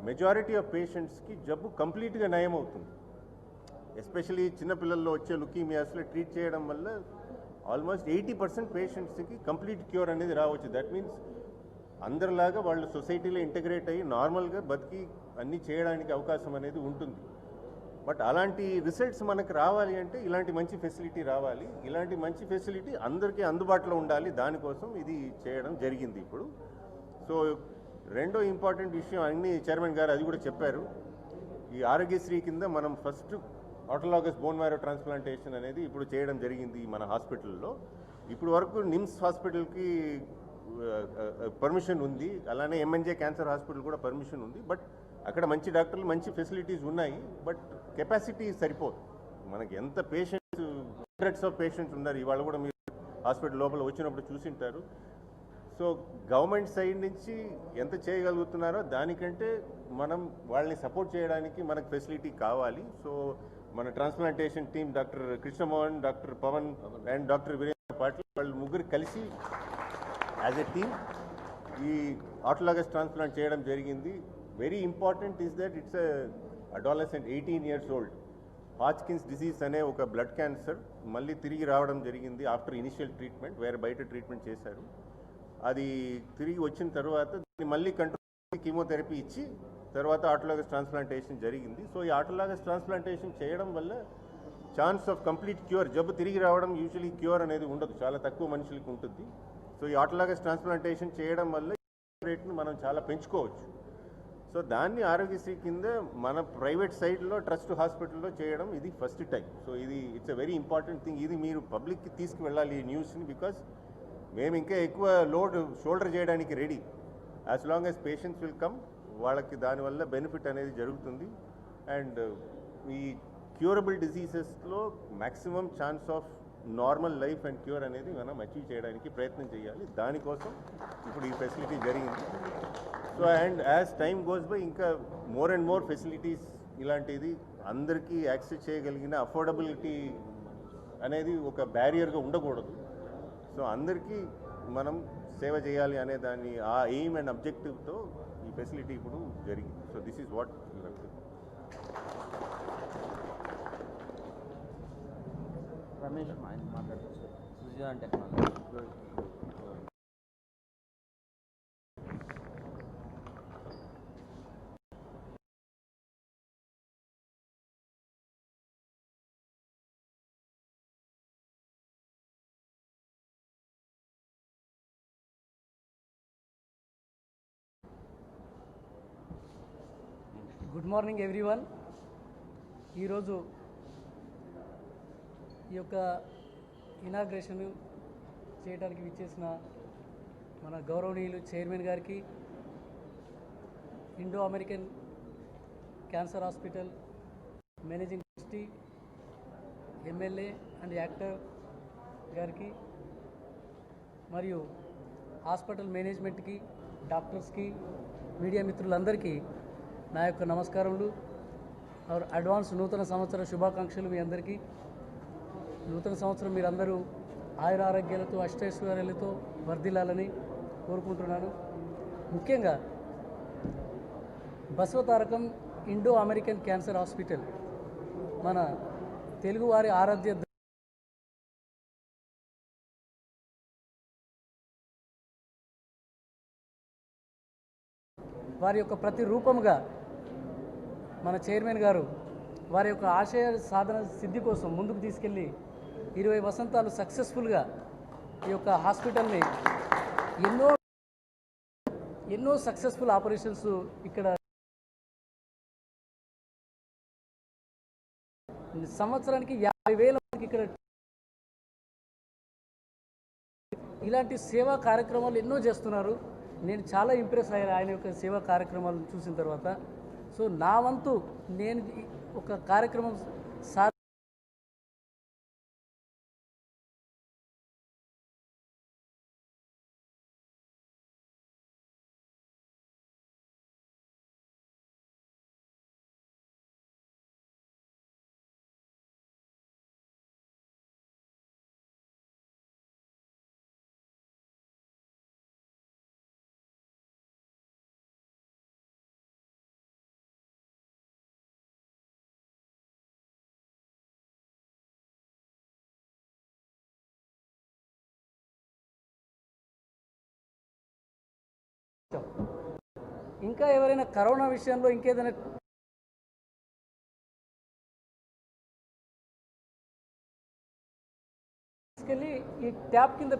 S3: మెజారిటీ ఆఫ్ పేషెంట్స్కి జబ్బు కంప్లీట్గా నయం అవుతుంది. ఎస్పెషలీ చిన్నపిల్లల్లో వచ్చే లుకీమియాస్లో ట్రీట్ చేయడం వల్ల ఆల్మోస్ట్ 80% పేషెంట్స్కి కంప్లీట్ క్యూర్ అనేది రావచ్చు. దట్ మీన్స్ అందరిలాగా వాళ్ళు సొసైటీలో ఇంటగ్రేట్ అయ్యి నార్మల్గా బతికి అన్నీ చేయడానికి అవకాశం అనేది ఉంటుంది. బట్ అలాంటి రిజల్ట్స్ మనకు రావాలి అంటే ఇలాంటి మంచి ఫెసిలిటీ రావాలి. ఇలాంటి మంచి ఫెసిలిటీ అందరికీ అందుబాటులో ఉండాలి. దానికోసం ఇది చేయడం జరిగింది ఇప్పుడు. సో రెండో ఇంపార్టెంట్ విషయం, అన్ని చైర్మన్ గారు అది కూడా చెప్పారు. ఈ ఆరోగ్యశ్రీ కింద మనం first autologous bone marrow transplantation అనేది ఇప్పుడు చేయడం జరిగింది మన హాస్పిటల్లో. ఇప్పుడు వరకు నిమ్స్ హాస్పిటల్కి పర్మిషన్ ఉంది, అలానే ఎంఎన్జే క్యాన్సర్ హాస్పిటల్ కూడా పర్మిషన్ ఉంది. బట్ అక్కడ మంచి డాక్టర్లు, మంచి ఫెసిలిటీస్ ఉన్నాయి. బట్ కెపాసిటీ సరిపోదు. మనకి ఎంత పేషెంట్స్, హండ్రెడ్స్ ఆఫ్ పేషెంట్స్ ఉన్నారు. ఇవాళ కూడా మీరు హాస్పిటల్ లోపల వచ్చినప్పుడు చూసింటారు. సో గవర్నమెంట్ సైడ్ నుంచి ఎంత చేయగలుగుతున్నారో దానికంటే మనం వాళ్ళని సపోర్ట్ చేయడానికి మనకు ఫెసిలిటీ కావాలి. సో మన transplantation team doctor Krishnamohan, doctor Pavan and doctor Virendra Patil వాళ్ళు ముగ్గురు కలిసి యాజ్ ఎ టీమ్ ఈ ఆటోలాగస్ ట్రాన్స్ప్లాంట్ చేయడం జరిగింది. Very important is that it's adolescent 18 years old. Hodgkin's disease అనే ఒక బ్లడ్ క్యాన్సర్ మళ్ళీ తిరిగి రావడం జరిగింది ఆఫ్టర్ ఇనిషియల్ ట్రీట్మెంట్. వేరే బయట ట్రీట్మెంట్ చేశారు. అది తిరిగి వచ్చిన తర్వాత దాన్ని మళ్ళీ కంట్రోల్ కీమోథెరపీ ఇచ్చి తర్వాత ఆటోలాగస్ ట్రాన్స్ప్లాంటేషన్ జరిగింది. సో ఈ ఆటోలాగస్ ట్రాన్స్ప్లాంటేషన్ చేయడం వల్ల ఛాన్స్ ఆఫ్ కంప్లీట్ క్యూర్, జబ్బు తిరిగి రావడం యూజువలీ క్యూర్ అనేది ఉండదు, చాలా తక్కువ మనుషులకి ఉంటుంది. సో ఈ ఆటోలాగస్ ట్రాన్స్ప్లాంటేషన్ చేయడం వల్ల రేట్ను మనం చాలా పెంచుకోవచ్చు. సో దాన్ని ఆరోగ్యశ్రీ కింద మన ప్రైవేట్ సైడ్లో ట్రస్ట్ హాస్పిటల్లో చేయడం ఇది ఫస్ట్ టైం. సో ఇది it's a very important thing. ఇది మీరు పబ్లిక్కి తీసుకువెళ్ళాలి ఈ న్యూస్ని. బికాస్ మేము ఇంకా ఎక్కువ లోడ్ షోల్డర్ చేయడానికి ready. As long as patients will come, వాళ్ళకి దానివల్ల బెనిఫిట్ అనేది జరుగుతుంది. అండ్ ఈ క్యూరబుల్ డిసీజెస్లో maximum chance of normal life and cure అనేది మనం అచీవ్ చేయడానికి ప్రయత్నం చేయాలి. దానికోసం ఇప్పుడు ఈ ఫెసిలిటీ జరిగింది. So and as time goes by ఇంకా మోర్ అండ్ మోర్ ఫెసిలిటీస్ ఇలాంటిది అందరికీ యాక్సెస్ చేయగలిగిన అఫోర్డబిలిటీ అనేది ఒక బ్యారియర్గా ఉండకూడదు. సో అందరికీ మనం సేవ చేయాలి అనే దాన్ని ఆ ఎయిమ్ అండ్ అబ్జెక్టివ్తో ఈ ఫెసిలిటీ ఇప్పుడు జరిగింది. So this is what
S5: Ramesh ఆయన మాట్లాడుతుంది Sujoy technology.
S4: Good morning everyone. ఈరోజు ఈ యొక్క ఇనాగ్రేషన్ చేయడానికి విచ్చేసిన మన గౌరవనీయులు చైర్మన్ గారికి, Indo American cancer hospital managing trustee, MLA and actor గారికి, మరియు హాస్పిటల్ మేనేజ్మెంట్కి, డాక్టర్స్కి, మీడియా మిత్రులందరికీ నా యొక్క నమస్కారములు. అడ్వాన్స్ నూతన సంవత్సర శుభాకాంక్షలు మీ అందరికీ. నూతన సంవత్సరం మీరందరూ ఆయుర ఆరోగ్యాలతో అష్టైశ్వర్యాలతో వర్ధిల్లాలని కోరుకుంటున్నాను. ముఖ్యంగా Basavatarakam Indo American cancer hospital మన తెలుగువారి ఆరాధ్య వారి యొక్క ప్రతి రూపముగా మన చైర్మన్ గారు వారి యొక్క ఆశయ సాధన సిద్ధి కోసం ముందుకు తీసుకెళ్ళి 20 వసంతాలు సక్సెస్ఫుల్గా ఈ యొక్క హాస్పిటల్ని ఎన్నో సక్సెస్ఫుల్ ఆపరేషన్స్ ఇక్కడ సంవత్సరానికి 50,000 మందికి ఇక్కడ ఇలాంటి సేవా కార్యక్రమాలు ఎన్నో చేస్తున్నారు. నేను చాలా ఇంప్రెస్ అయ్యాను ఆయన యొక్క సేవా కార్యక్రమాలను చూసిన తర్వాత. సో నా వంతు నేను ఒక కార్యక్రమం ఇంకా ఎవరైనా కరోనా విషయంలో ఇంకేదైనా తీసుకెళ్ళి ఈ ట్యాప్ కింద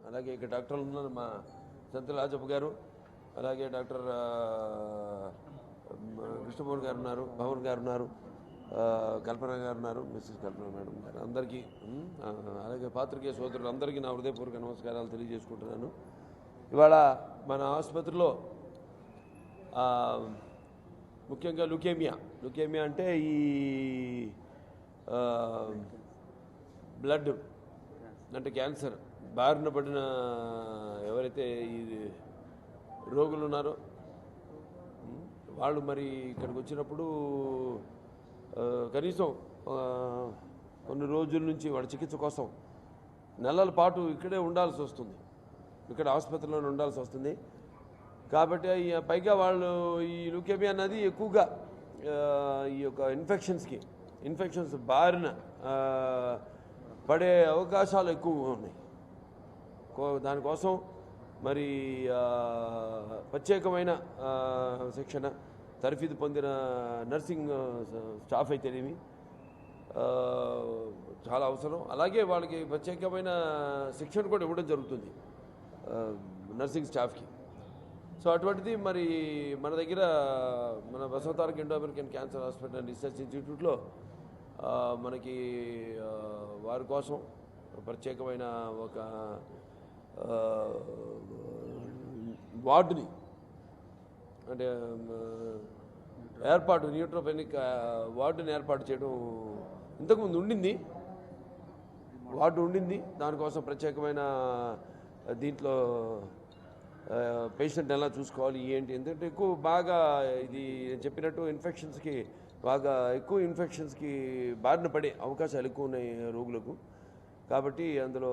S2: అలాగే ఇక్కడ డాక్టర్లు ఉన్నారు, మా సంతల రాజప్ప గారు, అలాగే డాక్టర్ కృష్ణమోహన్ గారు ఉన్నారు, భవన్ గారు ఉన్నారు, కల్పన గారు ఉన్నారు, మిస్సెస్ కల్పన మేడం గారు, అందరికీ అలాగే పాత్రికేయ సోదరులు అందరికీ నా హృదయపూర్వక నమస్కారాలు తెలియజేసుకుంటున్నాను. ఇవాళ మన ఆసుపత్రిలో ముఖ్యంగా లుకేమియా అంటే ఈ బ్లడ్ అంటే క్యాన్సర్ బారిన పడిన ఎవరైతే ఈ రోగులు ఉన్నారో వాళ్ళు మరి ఇక్కడికి వచ్చినప్పుడు కనీసం కొన్ని రోజుల నుంచి వాళ్ళ చికిత్స కోసం నెలల పాటు ఇక్కడే ఉండాల్సి వస్తుంది, ఇక్కడ ఆసుపత్రిలోనే ఉండాల్సి వస్తుంది. కాబట్టి పైగా వాళ్ళు ఈ లుకేమియా అన్నది ఎక్కువగా ఈ యొక్క ఇన్ఫెక్షన్స్ బారిన పడే అవకాశాలు ఎక్కువగా ఉన్నాయి. దానికోసం మరి ప్రత్యేకమైన శిక్షణ తరఫీదు పొందిన నర్సింగ్ స్టాఫ్ అయితేనేమి చాలా అవసరం. అలాగే వాళ్ళకి ప్రత్యేకమైన శిక్షణ కూడా ఇవ్వడం జరుగుతుంది నర్సింగ్ స్టాఫ్కి. సో అటువంటిది మరి మన దగ్గర మన Basavataraka Indo American cancer hospital and research ఇన్స్టిట్యూట్లో మనకి వారి కోసం ప్రత్యేకమైన ఒక వార్డుని అంటే న్యూట్రోపెనిక్ వార్డుని ఏర్పాటు చేయడం ఇంతకుముందు వార్డు ఉండింది. దానికోసం ప్రత్యేకమైన దీంట్లో పేషెంట్ ఎలా చూసుకోవాలి ఏంటి, ఎందుకంటే బాగా ఇది చెప్పినట్టు ఇన్ఫెక్షన్స్కి బారిన పడే అవకాశాలు ఎక్కువ ఉన్నాయి రోగులకు. కాబట్టి అందులో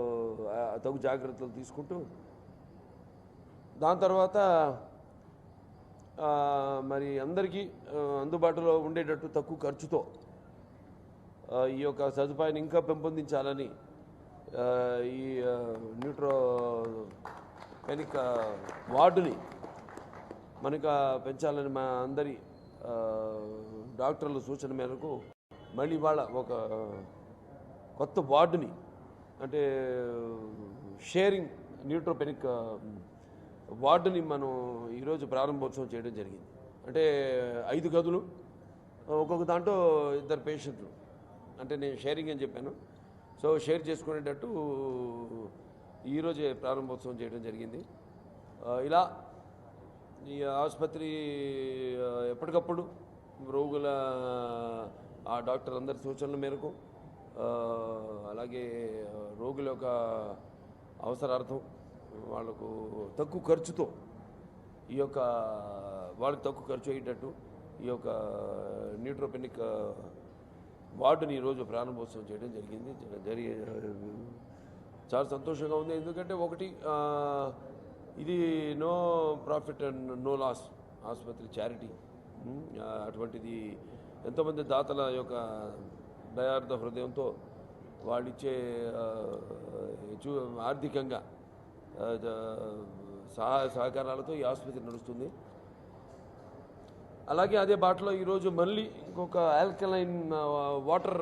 S2: తగు జాగ్రత్తలు తీసుకుంటూ దాని తర్వాత మరి అందరికీ అందుబాటులో ఉండేటట్టు తక్కువ ఖర్చుతో ఈ యొక్క సదుపాయాన్ని ఇంకా పెంపొందించాలని ఈ న్యూట్రోపెనిక్ వార్డుని మనకు పెంచాలని మా అందరి డాక్టర్ల సూచన మేరకు మళ్ళీ వాళ్ళ ఒక కొత్త వార్డుని అంటే షేరింగ్ న్యూట్రోపెనిక్ వార్డుని మనం ఈరోజు ప్రారంభోత్సవం చేయడం జరిగింది. అంటే 5 గదులు, ఒక్కొక్క దాంట్లో 2 పేషెంట్లు, అంటే నేను షేరింగ్ అని చెప్పాను. సో షేర్ చేసుకునేటట్టు ఈరోజే ప్రారంభోత్సవం చేయడం జరిగింది. ఇలా ఈ ఆసుపత్రి ఎప్పటికప్పుడు రోగుల ఆ డాక్టర్ అందరి సూచనల మేరకు అలాగే రోగుల యొక్క అవసరార్థం వాళ్ళకు తక్కువ ఖర్చుతో వాళ్ళకి తక్కువ ఖర్చు అయ్యేటట్టు ఈ యొక్క న్యూట్రోపెనిక్ వార్డుని ఈరోజు ప్రారంభోత్సవం చేయడం జరిగింది. చాలా సంతోషంగా ఉంది. ఎందుకంటే ఒకటి ఇది no profit and no loss ఆసుపత్రి, చారిటీ. అటువంటిది ఎంతోమంది దాతల యొక్క దయార్థ హృదయంతో వాళ్ళిచ్చే ఆర్థికంగా సహాయ సహకారాలతో ఈ ఆసుపత్రి నడుస్తుంది. అలాగే అదే బాటలో ఈరోజు మళ్ళీ ఇంకొక ఆల్కలైన్ వాటర్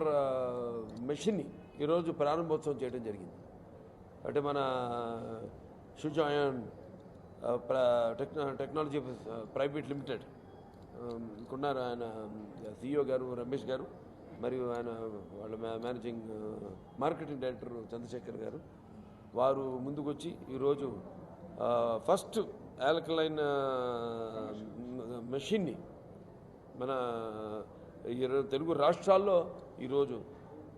S2: మెషిన్ని ఈరోజు ప్రారంభోత్సవం చేయడం జరిగింది. అంటే మన షుజాయన్ టెక్నాలజీ ప్రైవేట్ లిమిటెడ్ ఉన్నారు, ఆయన CEO గారు రమేష్ గారు, మరియు ఆయన వాళ్ళ మేనేజింగ్ మార్కెటింగ్ డైరెక్టర్ చంద్రశేఖర్ గారు. వారు ముందుకొచ్చి ఈరోజు ఫస్ట్ ఆల్కలైన్ మెషిన్ని మన తెలుగు రాష్ట్రాల్లో ఈరోజు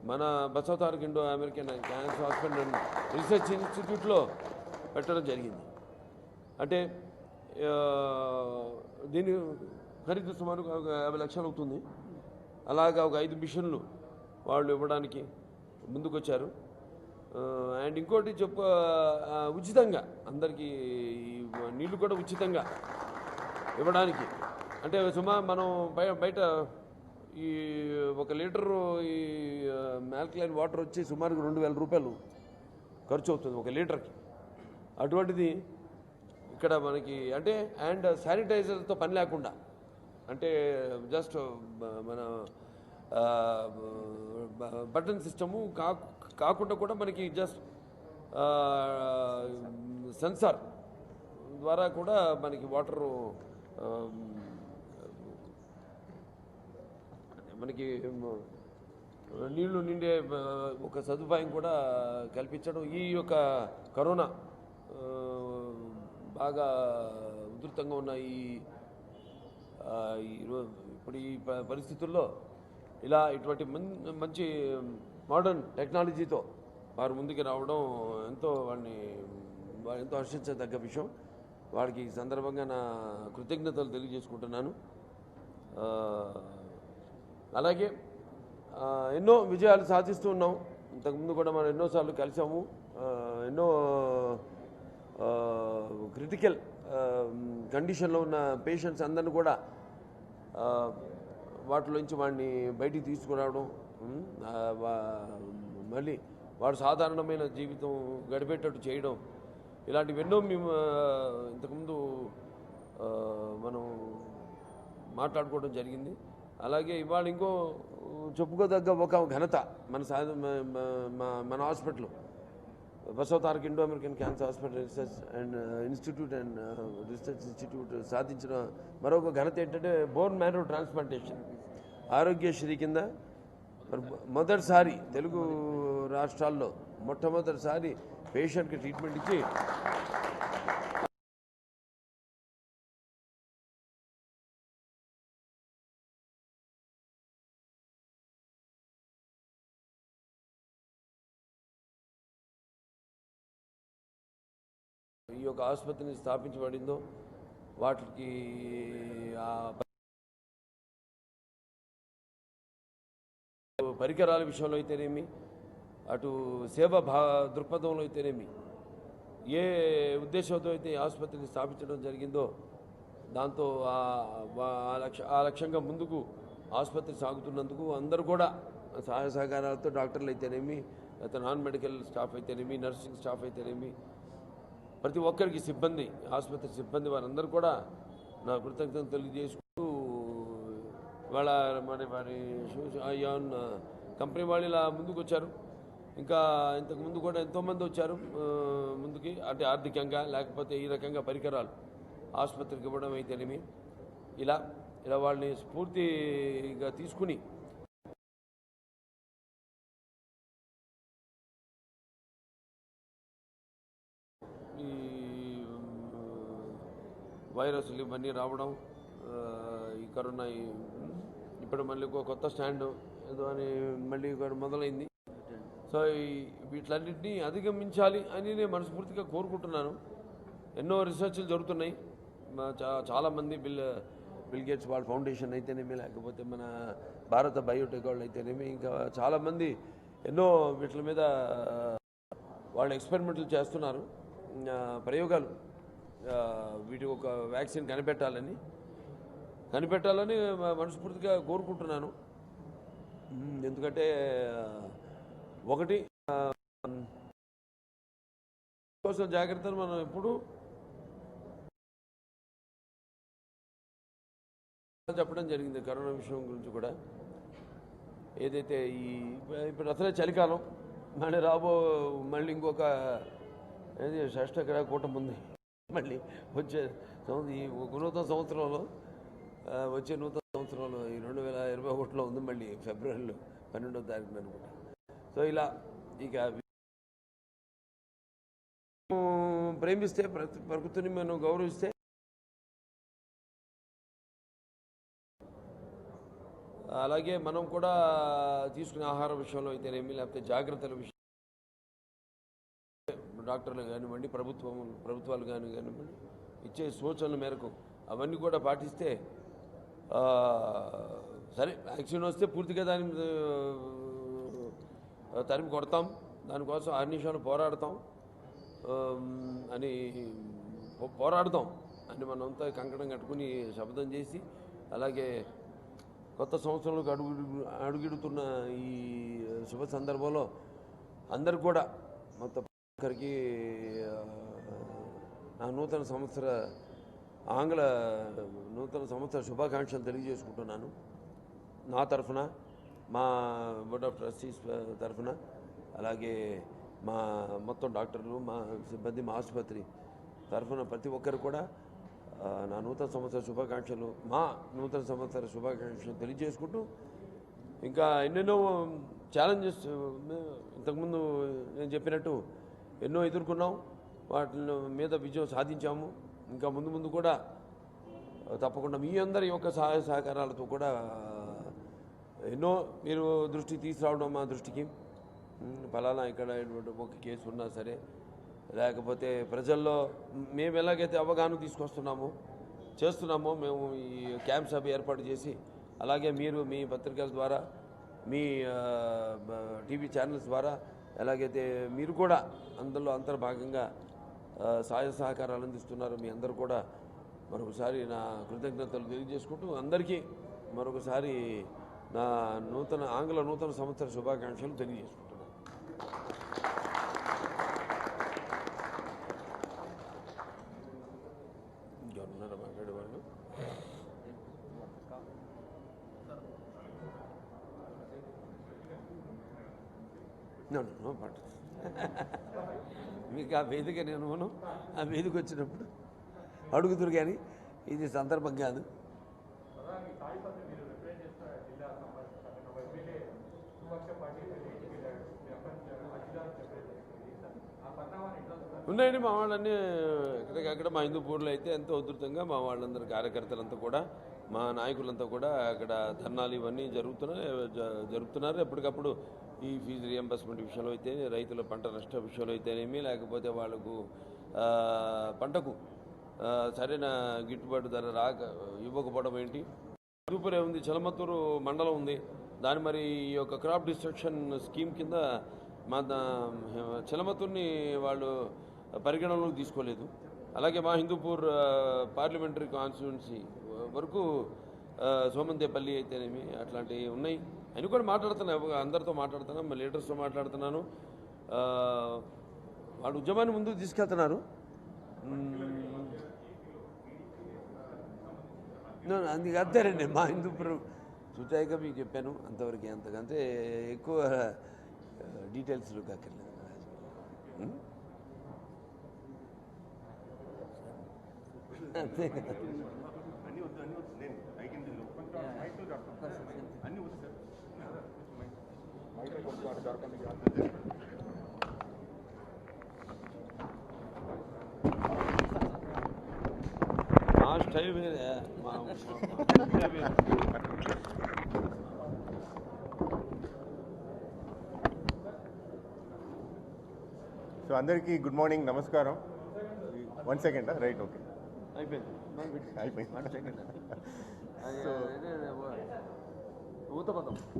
S2: మన Basavataraka Indo American cancer hospital and research ఇన్స్టిట్యూట్లో పెట్టడం జరిగింది. అంటే దీని ఖరీదు సుమారు 50 లక్షలు అవుతుంది. అలాగా ఒక 5 మిషన్లు వాళ్ళు ఇవ్వడానికి ముందుకొచ్చారు. అండ్ ఇంకోటి ఉచితంగా అందరికీ నీళ్లు కూడా ఉచితంగా ఇవ్వడానికి. అంటే మనం బయట ఈ 1 లీటరు ఈ ఆల్కలైన్ వాటర్ వచ్చి సుమారుగా 2,000 రూపాయలు ఖర్చు అవుతుంది 1 లీటర్కి. అటువంటిది ఇక్కడ మనకి అంటే అండ్ శానిటైజర్తో పని లేకుండా, అంటే జస్ట్ మన బటన్ సిస్టము కాకుండా కూడా మనకి జస్ట్ సెన్సార్ ద్వారా కూడా మనకి వాటరు మనకి నీళ్లు నిండే ఒక సదుపాయం కూడా కల్పించడం ఈ యొక్క కరోనా బాగా ఉధృతంగా ఉన్న ఇప్పుడు ఈ పరిస్థితుల్లో ఇలా ఇటువంటి మంచి మోడర్న్ టెక్నాలజీతో వారు ముందుకు రావడం ఎంతో ఎంతో హర్షించదగ్గ విషయం. వారికి ఈ సందర్భంగా నా కృతజ్ఞతలు తెలియజేసుకుంటున్నాను. అలాగే ఎన్నో విజయాలు సాధిస్తూ ఉన్నాం. ఇంతకుముందు కూడా మనం ఎన్నోసార్లు కలిసాము. ఎన్నో క్రిటికల్ కండిషన్లో ఉన్న పేషెంట్స్ అందరిని కూడా వాటిలోంచి వాడిని బయటికి తీసుకురావడం, మళ్ళీ వాడు సాధారణమైన జీవితం గడిపేటట్టు చేయడం, ఇలాంటివి ఎన్నో మేము ఇంతకుముందు మనం మాట్లాడుకోవడం జరిగింది. అలాగే ఇవాళ ఇంకో చెప్పుకోదగ్గ ఒక ఘనత మన hospital Basava Taraka Indo American cancer hospital research and institute and research institute సాధించిన మరొక ఘనత ఏంటంటే బోన్ మ్యారో ట్రాన్స్ప్లాంటేషన్. ఆరోగ్యశ్రీ కింద మొదటిసారి తెలుగు రాష్ట్రాల్లో మొట్టమొదటిసారి పేషెంట్కి ట్రీట్మెంట్ ఇచ్చి ఈ యొక్క ఆసుపత్రిని స్థాపించబడిందో వాటికి పరికరాల విషయంలో అయితేనేమి, అటు సేవ దృక్పథంలో అయితేనేమి, ఏ ఉద్దేశంతో అయితే ఆసుపత్రిని స్థాపించడం జరిగిందో దాంతో ఆ లక్ష్యంగా ముందుకు ఆసుపత్రి సాగుతున్నందుకు అందరూ కూడా సహాయ సహకారాలతో డాక్టర్లు అయితేనేమి, లేకపోతే నాన్ మెడికల్ స్టాఫ్ అయితేనేమి, నర్సింగ్ స్టాఫ్ అయితేనేమి, ప్రతి ఒక్కరికి సిబ్బంది, ఆసుపత్రి సిబ్బంది వారందరూ కూడా నా కృతజ్ఞతలు తెలియజేసుకుంటూ వాళ్ళ వారి యాన్ కంపెనీ వాళ్ళు ఇలా ముందుకు వచ్చారు. ఇంకా ఇంతకుముందు కూడా ఎంతోమంది వచ్చారు ముందుకి, అంటే ఆర్థికంగా లేకపోతే ఈ రకంగా పరికరాలు ఆసుపత్రికి ఇవ్వడం అయితేనేమి, ఇలా వాళ్ళని స్ఫూర్తిగా తీసుకుని ఈ వైరస్లు ఇవన్నీ రావడం, ఈ కరోనా ఇప్పుడు మళ్ళీ ఒక కొత్త స్టాండ్ ఏదో అని మళ్ళీ మొదలైంది. సో వీటిలన్నింటినీ అధిగమించాలి అని నేను మనస్ఫూర్తిగా కోరుకుంటున్నాను. ఎన్నో రీసెర్చ్లు జరుగుతున్నాయి. చాలామంది బిల్ గేట్స్ వాళ్ళ ఫౌండేషన్ అయితేనేమి, లేకపోతే మన భారత బయోటెక్ వాళ్ళు అయితేనేమి, ఇంకా చాలామంది ఎన్నో వీటి మీద వాళ్ళు ఎక్స్పెరిమెంట్లు చేస్తున్నారు, ప్రయోగాలు. వీటికి ఒక వ్యాక్సిన్ కనిపెట్టాలని మనస్ఫూర్తిగా కోరుకుంటున్నాను. ఎందుకంటే ఒకటి కోసం జాగ్రత్తలు మనం ఎప్పుడు చెప్పడం జరిగింది. కరోనా విషయం గురించి కూడా ఏదైతే ఇప్పుడు అసలే చలికాలం, మళ్ళీ ఇంకొక షష్ఠగ్ర కూటమి ఉంది. మళ్ళీ వచ్చే ఈ నూతన సంవత్సరంలో వచ్చే నూతన సంవత్సరంలో ఈ 2021లో ఉంది. మళ్ళీ ఫిబ్రవరిలో 12వ తారీఖున అనుకుంటా. సో ఇలా ఇక ప్రేమిస్తే, ప్రకృతిని మనం గౌరవిస్తే, అలాగే మనం కూడా తీసుకునే ఆహార విషయంలో అయితేనేమి, లేకపోతే జాగ్రత్తల విషయం, డాక్టర్లు కానివ్వండి, ప్రభుత్వాలు కానివ్వండి ఇచ్చే సూచనల మేరకు అవన్నీ కూడా పాటిస్తే, సరే వ్యాక్సిన్ వస్తే పూర్తిగా దాన్ని తరిమి కొడతాం, దానికోసం అన్నిషాలు పోరాడతాం అని మనంతా కంకణం కట్టుకుని శపథం చేసి, అలాగే కొత్త సంవత్సరంలోకి అడుగిడుతున్న ఈ శుభ సందర్భంలో అందరు కూడా మొత్తం ఒక్కరికి నా నూతన సంవత్సర శుభాకాంక్షలు తెలియజేసుకుంటున్నాను. నా తరఫున, మా బోర్డ్ ఆఫ్ ట్రస్టీస్ తరఫున, అలాగే మా మొత్తం డాక్టర్లు, మా సిబ్బంది, మా ఆసుపత్రి తరఫున ప్రతి ఒక్కరు కూడా నా నూతన సంవత్సర శుభాకాంక్షలు, మా నూతన సంవత్సర శుభాకాంక్షలు తెలియజేసుకుంటూ ఇంకా ఎన్నెన్నో ఛాలెంజెస్ ఇంతకుముందు నేను చెప్పినట్టు ఎన్నో ఎదుర్కొన్నాం, వాటి మీద విజయం సాధించాము. ఇంకా ముందు ముందు కూడా తప్పకుండా మీ అందరి యొక్క సహాయ సహకారాలతో కూడా ఎన్నో మీరు దృష్టికి తీసుకురావడం మా దృష్టికి, ఫలానా ఇక్కడ ఒక కేసు ఉన్నా సరే, లేకపోతే ప్రజల్లో మేము ఎలాగైతే అవగాహన చేస్తున్నామో మేము ఈ క్యాంప్ సభ ఏర్పాటు చేసి, అలాగే మీరు మీ పత్రికల ద్వారా, మీ టీవీ ఛానల్స్ ద్వారా ఎలాగైతే మీరు కూడా అందులో అంతర్భాగంగా సహాయ సహకారాలు అందిస్తున్నారు, మీ అందరూ కూడా మరొకసారి నా కృతజ్ఞతలు తెలియజేసుకుంటూ అందరికీ మరొకసారి నా ఆంగ్ల నూతన సంవత్సర శుభాకాంక్షలు తెలియజేసుకుంటున్నాను. ఇంకెవరున్నారా మాట్లాడేవాళ్ళు? నో పాట మీకు ఆ వేదిక నేను ఆ వేదిక వచ్చినప్పుడు అడుగుతురు, కానీ ఇది సందర్భం కాదు. ఉన్నాయండి మా వాళ్ళన్నీ ఎక్కడికక్కడ. మా హిందూపూర్లో అయితే ఎంతో ఉధృతంగా మా వాళ్ళందరూ కార్యకర్తలంతా కూడా, మా నాయకులంతా కూడా అక్కడ ధర్నాలు ఇవన్నీ జరుపుతున్నారు. ఎప్పటికప్పుడు ఈ ఫీజు రియంబర్స్మెంట్ విషయంలో అయితే, రైతుల పంట నష్ట విషయంలో అయితేనేమి, లేకపోతే వాళ్ళకు పంటకు సరైన గిట్టుబాటు ధర ఇవ్వకపోవడం ఏంటి. హిందూపూరే ఉంది, చలమత్తూరు మండలం ఉంది, దాని మరి ఈ యొక్క క్రాప్ డిస్ట్రక్షన్ స్కీమ్ కింద మా చలమత్తూరుని వాళ్ళు పరిగణనలోకి తీసుకోలేదు. అలాగే మా హిందూపూర్ పార్లమెంటరీ కాన్స్టిట్యున్సీ వరకు సోమందేపల్లి అయితేనేమి అట్లాంటివి ఉన్నాయి. అని కూడా మాట్లాడుతున్నాను, అందరితో మాట్లాడుతున్నాను, మా లీడర్స్తో మాట్లాడుతున్నాను. వాళ్ళు ఉద్యమాన్ని ముందుకు తీసుకెళ్తున్నారు. అంతేనండి, మా హిందూపూర్ చూచాయిగా మీకు చెప్పాను అంతవరకు, అంతకంటే ఎక్కువ డీటెయిల్స్ అక్కర్లేదు. అంతే కదా. మా స్టైల్ వేరే, మా స్టైల్ వేరే.
S3: సో అందరికీ గుడ్ మార్నింగ్, నమస్కారం. 1 సెకండ్, రైట్, ఓకే, అయిపోయింది.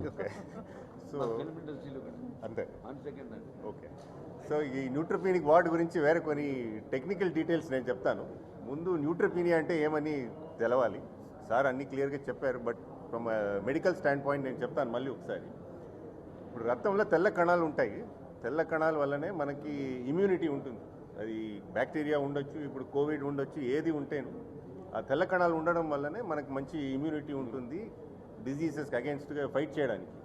S3: ఓకే, సో అంతే, ఓకే. సో ఈ న్యూట్రోపీనిక్ వార్డ్ గురించి వేరే కొన్ని టెక్నికల్ డీటెయిల్స్ నేను చెప్తాను. ముందు న్యూట్రోపీనియా అంటే ఏమని తెలవాలి. సార్ అన్నీ క్లియర్గా చెప్పారు, but from medical stand point నేను చెప్తాను మళ్ళీ ఒకసారి. ఇప్పుడు రక్తంలో తెల్ల కణాలు ఉంటాయి. తెల్ల కణాల వల్లనే మనకి ఇమ్యూనిటీ ఉంటుంది. అది బ్యాక్టీరియా ఉండొచ్చు, ఇప్పుడు కోవిడ్ ఉండొచ్చు, ఏది ఉంటేను ఆ తెల్ల కణాలు ఉండడం వల్లనే మనకు మంచి ఇమ్యూనిటీ ఉంటుంది డిజీజెస్కి అగేన్స్ట్గా ఫైట్ చేయడానికి.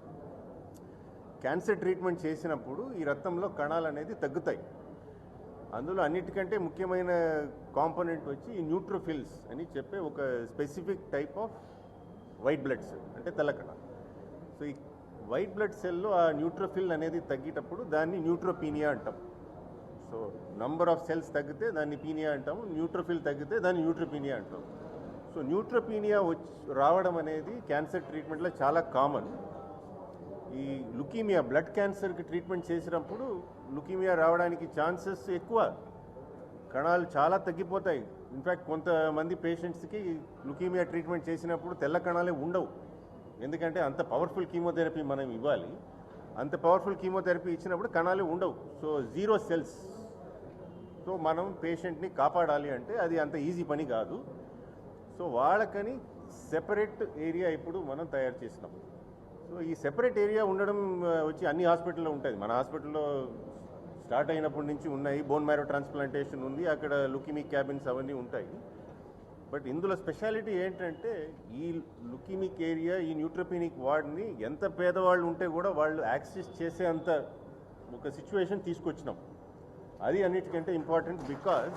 S3: క్యాన్సర్ ట్రీట్మెంట్ చేసినప్పుడు ఈ రక్తంలో కణాలు అనేది తగ్గుతాయి. అందులో అన్నిటికంటే ముఖ్యమైన కాంపోనెంట్ వచ్చి ఈ న్యూట్రోఫిల్స్ అని చెప్పే ఒక specific type off white blood cell, అంటే తెల్ల కణాలు. సో ఈ వైట్ బ్లడ్ సెల్లో ఆ న్యూట్రోఫిల్ అనేది తగ్గేటప్పుడు దాన్ని న్యూట్రోపీనియా అంటాం. సో నంబర్ ఆఫ్ సెల్స్ తగ్గితే దాన్ని పీనియా అంటాము, న్యూట్రోఫిల్ తగ్గితే దాన్ని న్యూట్రోపీనియా అంటాం. సో న్యూట్రోపీనియా రావడం అనేది క్యాన్సర్ ట్రీట్మెంట్లో చాలా కామన్. ఈ లుకీమియా, బ్లడ్ క్యాన్సర్కి ట్రీట్మెంట్ చేసినప్పుడు లుకీమియా రావడానికి ఛాన్సెస్ ఎక్కువ. కణాలు చాలా తగ్గిపోతాయి. ఇన్ఫ్యాక్ట్ కొంతమంది పేషెంట్స్కి లుకీమియా ట్రీట్మెంట్ చేసినప్పుడు తెల్ల కణాలే ఉండవు. ఎందుకంటే అంత పవర్ఫుల్ కీమోథెరపీ మనం ఇవ్వాలి. అంత పవర్ఫుల్ కీమోథెరపీ ఇచ్చినప్పుడు కణాలే ఉండవు. So 0 cells. సో మనం పేషెంట్ని కాపాడాలి అంటే అది అంత ఈజీ పని కాదు. సో వాళ్ళకని సెపరేట్ ఏరియా ఇప్పుడు మనం తయారు చేసినాం. సో ఈ సెపరేట్ ఏరియా ఉండడం వచ్చి అన్ని హాస్పిటల్లో ఉంటుంది. మన హాస్పిటల్లో స్టార్ట్ అయినప్పటి నుంచి ఉన్నాయి. బోన్ మ్యారో ట్రాన్స్ప్లాంటేషన్ ఉంది, అక్కడ లుకీమిక్ క్యాబిన్స్ అవన్నీ ఉంటాయి. బట్ ఇందులో స్పెషాలిటీ ఏంటంటే ఈ లుకీమిక్ ఏరియా, ఈ న్యూట్రోపీనిక్ వార్డ్ని ఎంత పేదవాళ్ళు ఉంటే కూడా వాళ్ళు యాక్సెస్ చేసే అంత ఒక సిచ్యువేషన్ తీసుకొచ్చినాం. అది అన్నిటికంటే ఇంపార్టెంట్. బికాజ్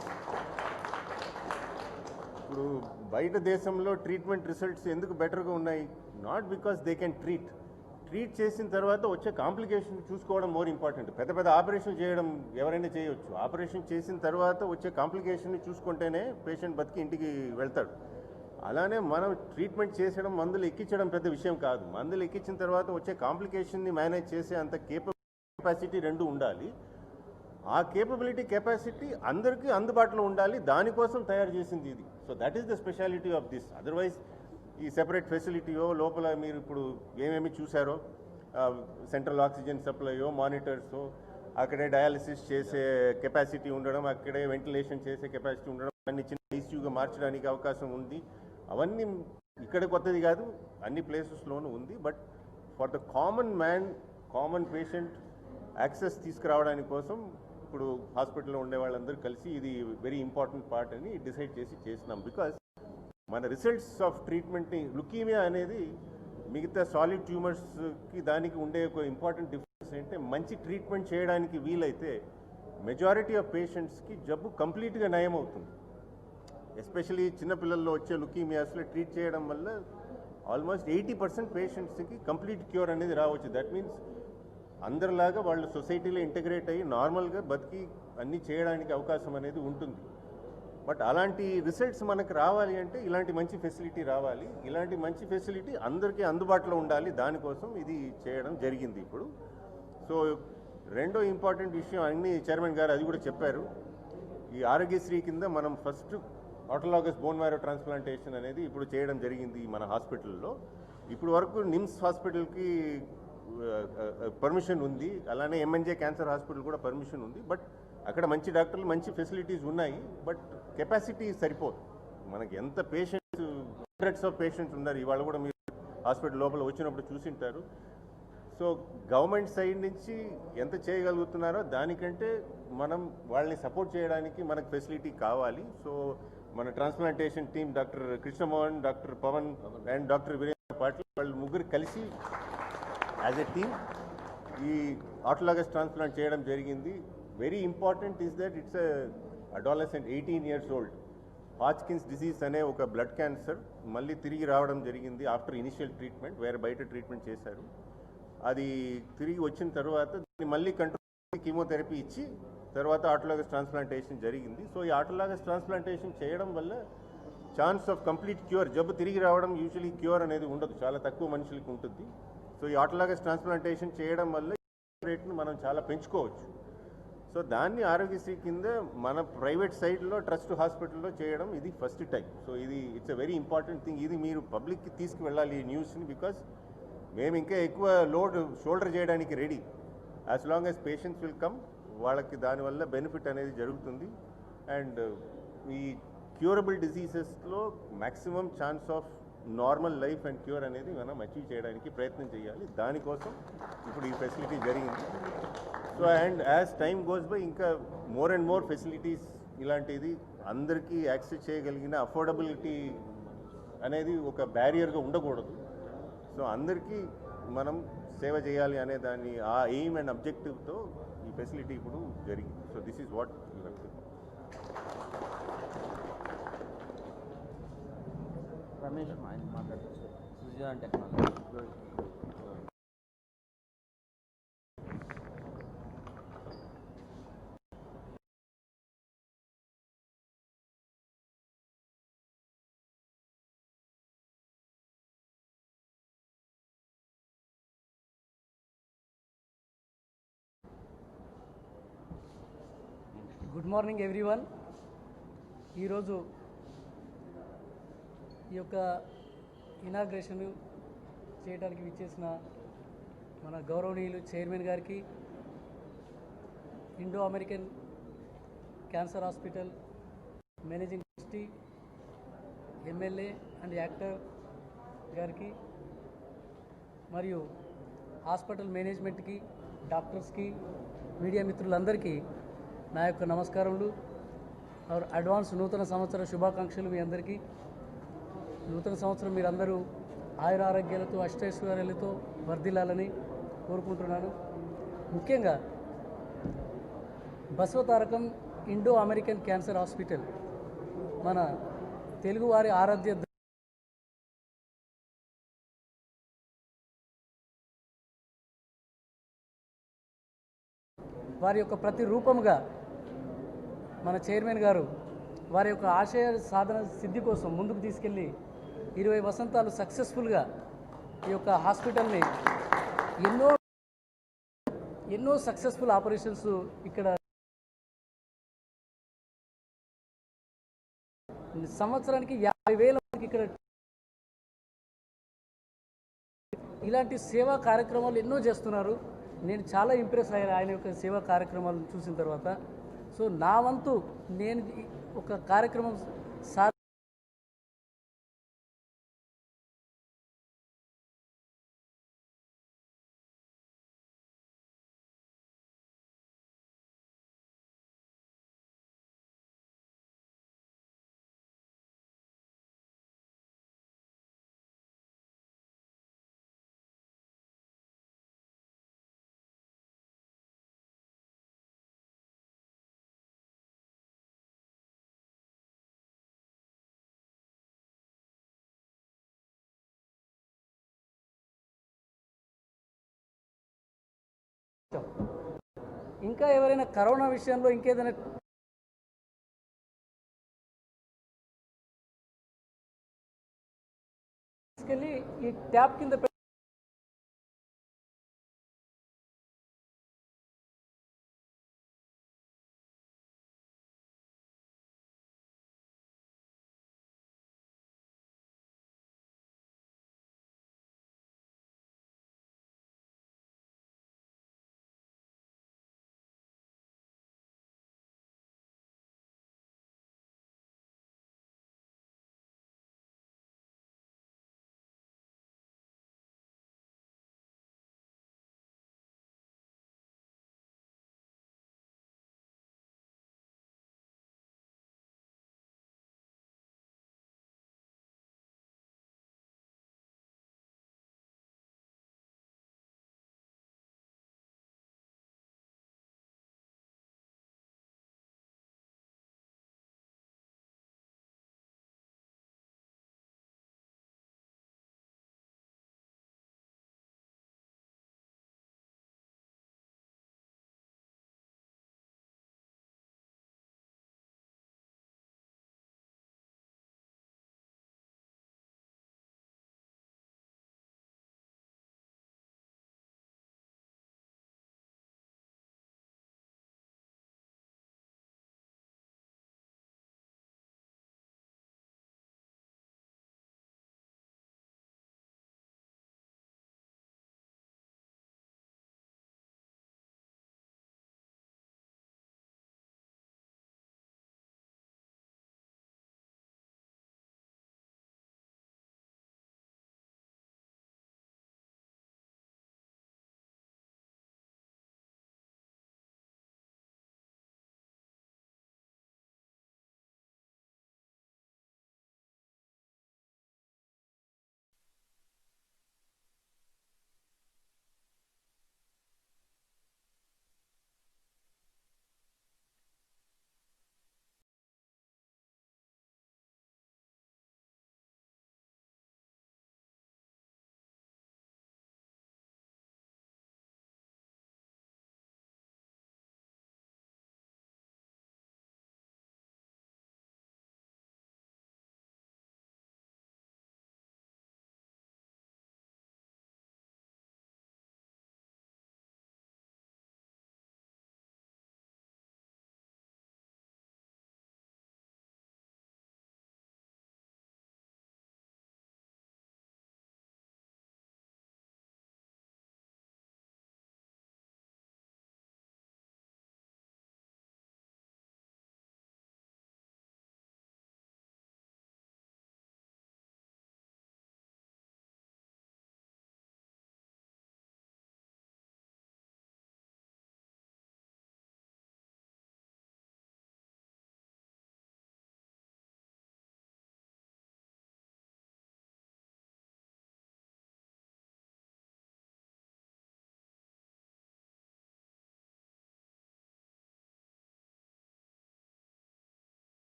S3: ఇప్పుడు బయట దేశంలో ట్రీట్మెంట్ రిజల్ట్స్ ఎందుకు బెటర్గా ఉన్నాయి? Not because they can treat చేసిన తర్వాత వచ్చే కాంప్లికేషన్ చూసుకోవడం మోర్ ఇంపార్టెంట్. పెద్ద పెద్ద ఆపరేషన్ చేయడం ఎవరైనా చేయొచ్చు. ఆపరేషన్ చేసిన తర్వాత వచ్చే కాంప్లికేషన్ని చూసుకుంటేనే పేషెంట్ బతికి ఇంటికి వెళ్తాడు. అలానే మనం ట్రీట్మెంట్ చేసడం, మందులు ఎక్కించడం పెద్ద విషయం కాదు. మందులు ఎక్కించిన తర్వాత వచ్చే కాంప్లికేషన్ని మేనేజ్ చేసే అంత కెపాసిటీ రెండు ఉండాలి. ఆ కెపాసిటీ అందరికీ అందుబాటులో ఉండాలి. దానికోసం తయారు చేసింది ఇది. So that is the speciality of this. Otherwise ఈ సెపరేట్ ఫెసిలిటీయో లోపల మీరు ఇప్పుడు ఏమేమి చూసారో, సెంట్రల్ ఆక్సిజన్ సప్లైయో, మానిటర్సో, అక్కడే డయాలసిస్ చేసే కెపాసిటీ ఉండడం, అక్కడే వెంటిలేషన్ చేసే కెపాసిటీ ఉండడం, అన్ని చిన్న ఐసీయూగా మార్చడానికి అవకాశం ఉంది. అవన్నీ ఇక్కడ కొత్తది కాదు, అన్ని ప్లేసెస్లోనూ ఉంది. But for the common man, common patient access తీసుకురావడానికి కోసం ఇప్పుడు హాస్పిటల్లో ఉండే వాళ్ళందరూ కలిసి ఇది వెరీ ఇంపార్టెంట్ పార్ట్ అని డిసైడ్ చేసినాం. బికాజ్ మన రిజల్ట్స్ ఆఫ్ ట్రీట్మెంట్ని, లుకీమియా అనేది మిగతా సాలిడ్ ట్యూమర్స్కి దానికి ఉండే ఒక ఇంపార్టెంట్ డిఫరెన్స్ ఏంటంటే, మంచి ట్రీట్మెంట్ చేయడానికి వీలైతే మెజారిటీ ఆఫ్ పేషెంట్స్కి జబ్బు కంప్లీట్గా నయం అవుతుంది. ఎస్పెషలీ చిన్నపిల్లల్లో వచ్చే లుకీమియాస్లో ట్రీట్ చేయడం వల్ల ఆల్మోస్ట్ 80% పేషెంట్స్కి కంప్లీట్ క్యూర్ అనేది రావచ్చు. దట్ మీన్స్ అందరిలాగా వాళ్ళు సొసైటీలో ఇంటగ్రేట్ అయ్యి నార్మల్గా బతికి అన్నీ చేయడానికి అవకాశం అనేది ఉంటుంది. బట్ అలాంటి రిజల్ట్స్ మనకు రావాలి అంటే ఇలాంటి మంచి ఫెసిలిటీ రావాలి. ఇలాంటి మంచి ఫెసిలిటీ అందరికీ అందుబాటులో ఉండాలి. దానికోసం ఇది చేయడం జరిగింది ఇప్పుడు. సో రెండో ఇంపార్టెంట్ విషయం, అన్ని చైర్మన్ గారు అది కూడా చెప్పారు. ఈ ఆరోగ్యశ్రీ కింద మనం first autologous bone marrow transplantation అనేది ఇప్పుడు చేయడం జరిగింది మన హాస్పిటల్లో. ఇప్పుడు వరకు నిమ్స్ హాస్పిటల్కి పర్మిషన్ ఉంది, అలానే ఎంఎన్జే క్యాన్సర్ హాస్పిటల్ కూడా పర్మిషన్ ఉంది. బట్ అక్కడ మంచి డాక్టర్లు, మంచి ఫెసిలిటీస్ ఉన్నాయి. బట్ కెపాసిటీ సరిపోదు. మనకి ఎంత పేషెంట్స్, హండ్రెడ్స్ ఆఫ్ పేషెంట్స్ ఉన్నారు. ఇవాళ కూడా మీరు హాస్పిటల్ లోపల వచ్చినప్పుడు చూసింటారు. సో గవర్నమెంట్ సైడ్ నుంచి ఎంత చేయగలుగుతున్నారో దానికంటే మనం వాళ్ళని సపోర్ట్ చేయడానికి మనకు ఫెసిలిటీ కావాలి. సో మన transplantation team doctor Krishnamohan, doctor Pavan and doctor Virendra Patil వాళ్ళు ముగ్గురు కలిసి యాజ్ ఎ టీమ్ ఈ ఆటోలాగస్ ట్రాన్స్ప్లాంట్ చేయడం జరిగింది. Very important is that it's adolescent 18 years old. Hodgkin's disease అనే ఒక బ్లడ్ క్యాన్సర్ మళ్ళీ తిరిగి రావడం జరిగింది ఆఫ్టర్ ఇనిషియల్ ట్రీట్మెంట్. వేరే బయట ట్రీట్మెంట్ చేశారు. అది తిరిగి వచ్చిన తర్వాత దాన్ని మళ్ళీ కంట్రోల్ కీమోథెరపీ ఇచ్చి తర్వాత ఆటోలాగస్ ట్రాన్స్ప్లాంటేషన్ జరిగింది. సో ఈ ఆటోలాగస్ ట్రాన్స్ప్లాంటేషన్ చేయడం వల్ల ఛాన్స్ ఆఫ్ కంప్లీట్ క్యూర్, జబ్బు తిరిగి రావడం యూజువలీ క్యూర్ అనేది ఉండదు, చాలా తక్కువ మనుషులకి ఉంటుంది. సో ఈ ఆటోలాగస్ ట్రాన్స్ప్లాంటేషన్ చేయడం వల్ల రేట్ను మనం చాలా పెంచుకోవచ్చు. సో దాన్ని ఆరోగ్యశ్రీ కింద మన ప్రైవేట్ సైడ్లో ట్రస్ట్ హాస్పిటల్లో చేయడం ఇది ఫస్ట్ టైం. సో ఇది it's a very important thing. ఇది మీరు పబ్లిక్కి తీసుకువెళ్ళాలి ఈ న్యూస్ని. బికాస్ మేము ఇంకా ఎక్కువ లోడ్ షోల్డర్ చేయడానికి ready. As long as patients will come, వాళ్ళకి దానివల్ల బెనిఫిట్ అనేది జరుగుతుంది. అండ్ ఈ క్యూరబుల్ డిసీజెస్లో maximum chance of normal life and cure అనేది మనం అచీవ్ చేయడానికి ప్రయత్నం చేయాలి. దానికోసం ఇప్పుడు ఈ ఫెసిలిటీ జరిగింది. So and as time goes by ఇంకా మోర్ అండ్ మోర్ ఫెసిలిటీస్ ఇలాంటిది అందరికీ యాక్సెస్ చేయగలిగిన అఫోర్డబిలిటీ అనేది ఒక బ్యారియర్గా ఉండకూడదు. సో అందరికీ మనం సేవ చేయాలి అనే దాన్ని ఆ ఎయిమ్ అండ్ అబ్జెక్టివ్తో ఈ ఫెసిలిటీ ఇప్పుడు జరిగింది. So this is what you have to.
S5: Ramesh ఆయన మాట్లాడుతున్నారు. Sujana technology.
S4: Good morning everyone. ఈరోజు ఈ యొక్క ఇనాగ్రేషన్ చేయడానికి విచ్చేసిన మన గౌరవనీయులు చైర్మన్ గారికి, Indo American cancer hospital managing trustee, MLA and actor గారికి, మరియు హాస్పిటల్ మేనేజ్మెంట్కి, డాక్టర్స్కి, మీడియా మిత్రులందరికీ నా యొక్క నమస్కారములు. అడ్వాన్స్ నూతన సంవత్సర శుభాకాంక్షలు మీ అందరికీ. నూతన సంవత్సరం మీరందరూ ఆయుర ఆరోగ్యాలతో, అష్టైశ్వర్యాలతో వర్ధిల్లాలని కోరుకుంటున్నాను. ముఖ్యంగా Basavatarakam Indo American cancer hospital మన తెలుగువారి ఆరాధ్య వారి యొక్క ప్రతి రూపముగా మన చైర్మన్ గారు వారి యొక్క ఆశయ సాధన సిద్ధి కోసం ముందుకు తీసుకెళ్ళి 20 వసంతాలు సక్సెస్ఫుల్గా ఈ యొక్క హాస్పిటల్ని ఎన్నో సక్సెస్ఫుల్ ఆపరేషన్స్ ఇక్కడ సంవత్సరానికి 50,000 మందికి ఇక్కడ ఇలాంటి సేవా కార్యక్రమాలు ఎన్నో చేస్తున్నారు. నేను చాలా ఇంప్రెస్ అయ్యాను ఆయన యొక్క సేవా కార్యక్రమాలను చూసిన తర్వాత. సో నా వంతు నేను ఒక కార్యక్రమం ఇంకా ఎవరైనా కరోనా విషయంలో ఇంకేదైనా తీసుకెళ్ళి ఈ ట్యాప్ కింద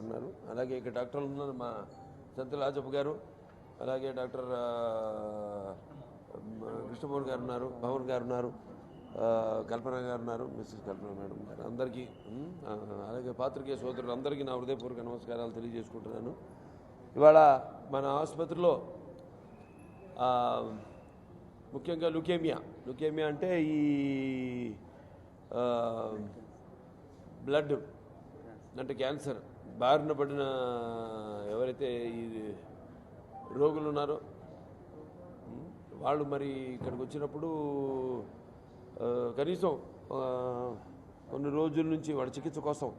S2: ఉన్నారు. అలాగే ఇక్కడ డాక్టర్లు ఉన్నారు, మా సంతుల రాజప్ప గారు, అలాగే డాక్టర్ కృష్ణమోహన్ గారు ఉన్నారు, భవన్ గారు ఉన్నారు, కల్పన గారు ఉన్నారు, మిస్సెస్ కల్పన మేడం గారు, అందరికీ అలాగే పాత్రికేయ సోదరులు అందరికీ నా హృదయపూర్వక నమస్కారాలు తెలియజేసుకుంటున్నాను. ఇవాళ మన ఆసుపత్రిలో ముఖ్యంగా లుకేమియా అంటే ఈ బ్లడ్ అంటే క్యాన్సర్ బారిన పడిన ఎవరైతే ఈ రోగులు ఉన్నారో వాళ్ళు మరి ఇక్కడికి వచ్చినప్పుడు కనీసం కొన్ని రోజుల నుంచి వాడి చికిత్స కోసం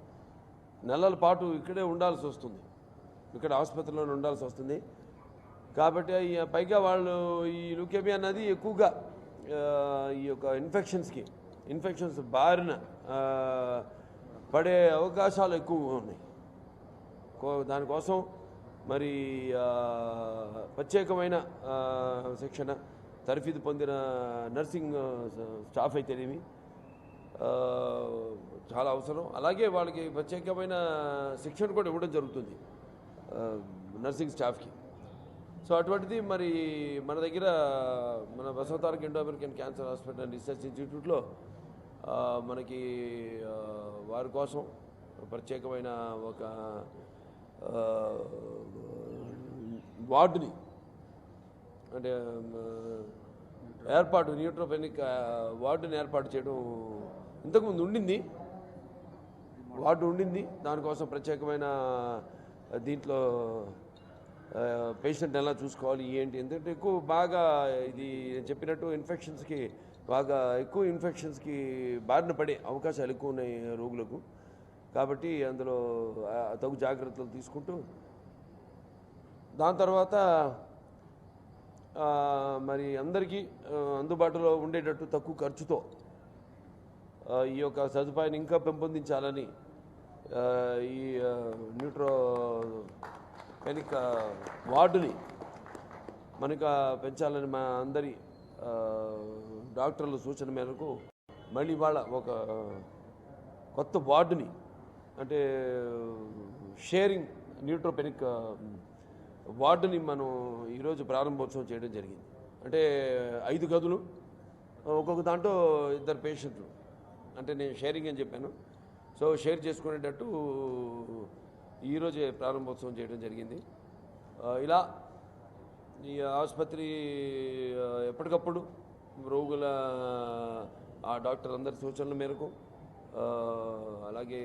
S2: నెలల పాటు ఇక్కడే ఉండాల్సి వస్తుంది, ఇక్కడ ఆసుపత్రిలోనే ఉండాల్సి వస్తుంది. కాబట్టి పైగా వాళ్ళు ఈ లుకేమియా అన్నది ఎక్కువగా ఈ యొక్క ఇన్ఫెక్షన్స్ బారిన పడే అవకాశాలు ఎక్కువగా ఉన్నాయి. దానికోసం మరి ప్రత్యేకమైన శిక్షణ తరఫీదు పొందిన నర్సింగ్ స్టాఫ్ అయితేనేమి చాలా అవసరం. అలాగే వాళ్ళకి ప్రత్యేకమైన శిక్షణ కూడా ఇవ్వడం జరుగుతుంది నర్సింగ్ స్టాఫ్కి. సో అటువంటిది మరి మన దగ్గర మన Basavataraka Indo American cancer hospital and research ఇన్స్టిట్యూట్లో మనకి వారి కోసం ప్రత్యేకమైన ఒక వార్డుని అంటే న్యూట్రోపెనిక్ వార్డుని ఏర్పాటు చేయడం ఇంతకుముందు వార్డు ఉండింది. దానికోసం ప్రత్యేకమైన దీంట్లో పేషెంట్ ఎలా చూసుకోవాలి ఏంటి, ఎందుకంటే బాగా ఇది చెప్పినట్టు ఇన్ఫెక్షన్స్కి బారిన పడే అవకాశాలు ఎక్కువ ఉన్నాయి రోగులకు. కాబట్టి అందులో తగు జాగ్రత్తలు తీసుకుంటూ దాని తర్వాత మరి అందరికీ అందుబాటులో ఉండేటట్టు తక్కువ ఖర్చుతో ఈ యొక్క సదుపాయాన్ని ఇంకా పెంపొందించాలని ఈ న్యూట్రోపెనిక్ వార్డుని మనకు పెంచాలని మా అందరి డాక్టర్ల సూచన మేరకు మళ్ళీ ఇవాళ ఒక కొత్త వార్డుని అంటే షేరింగ్ న్యూట్రోపెనిక్ వార్డుని మనం ఈరోజు ప్రారంభోత్సవం చేయడం జరిగింది. అంటే 5 గదులు, ఒక్కొక్క దాంట్లో 2 పేషెంట్లు, అంటే నేను షేరింగ్ అని చెప్పాను. సో షేర్ చేసుకునేటట్టు ఈరోజే ప్రారంభోత్సవం చేయడం జరిగింది. ఇలా ఈ ఆసుపత్రి ఎప్పటికప్పుడు రోగుల ఆ డాక్టర్ అందరి సూచనల మేరకు అలాగే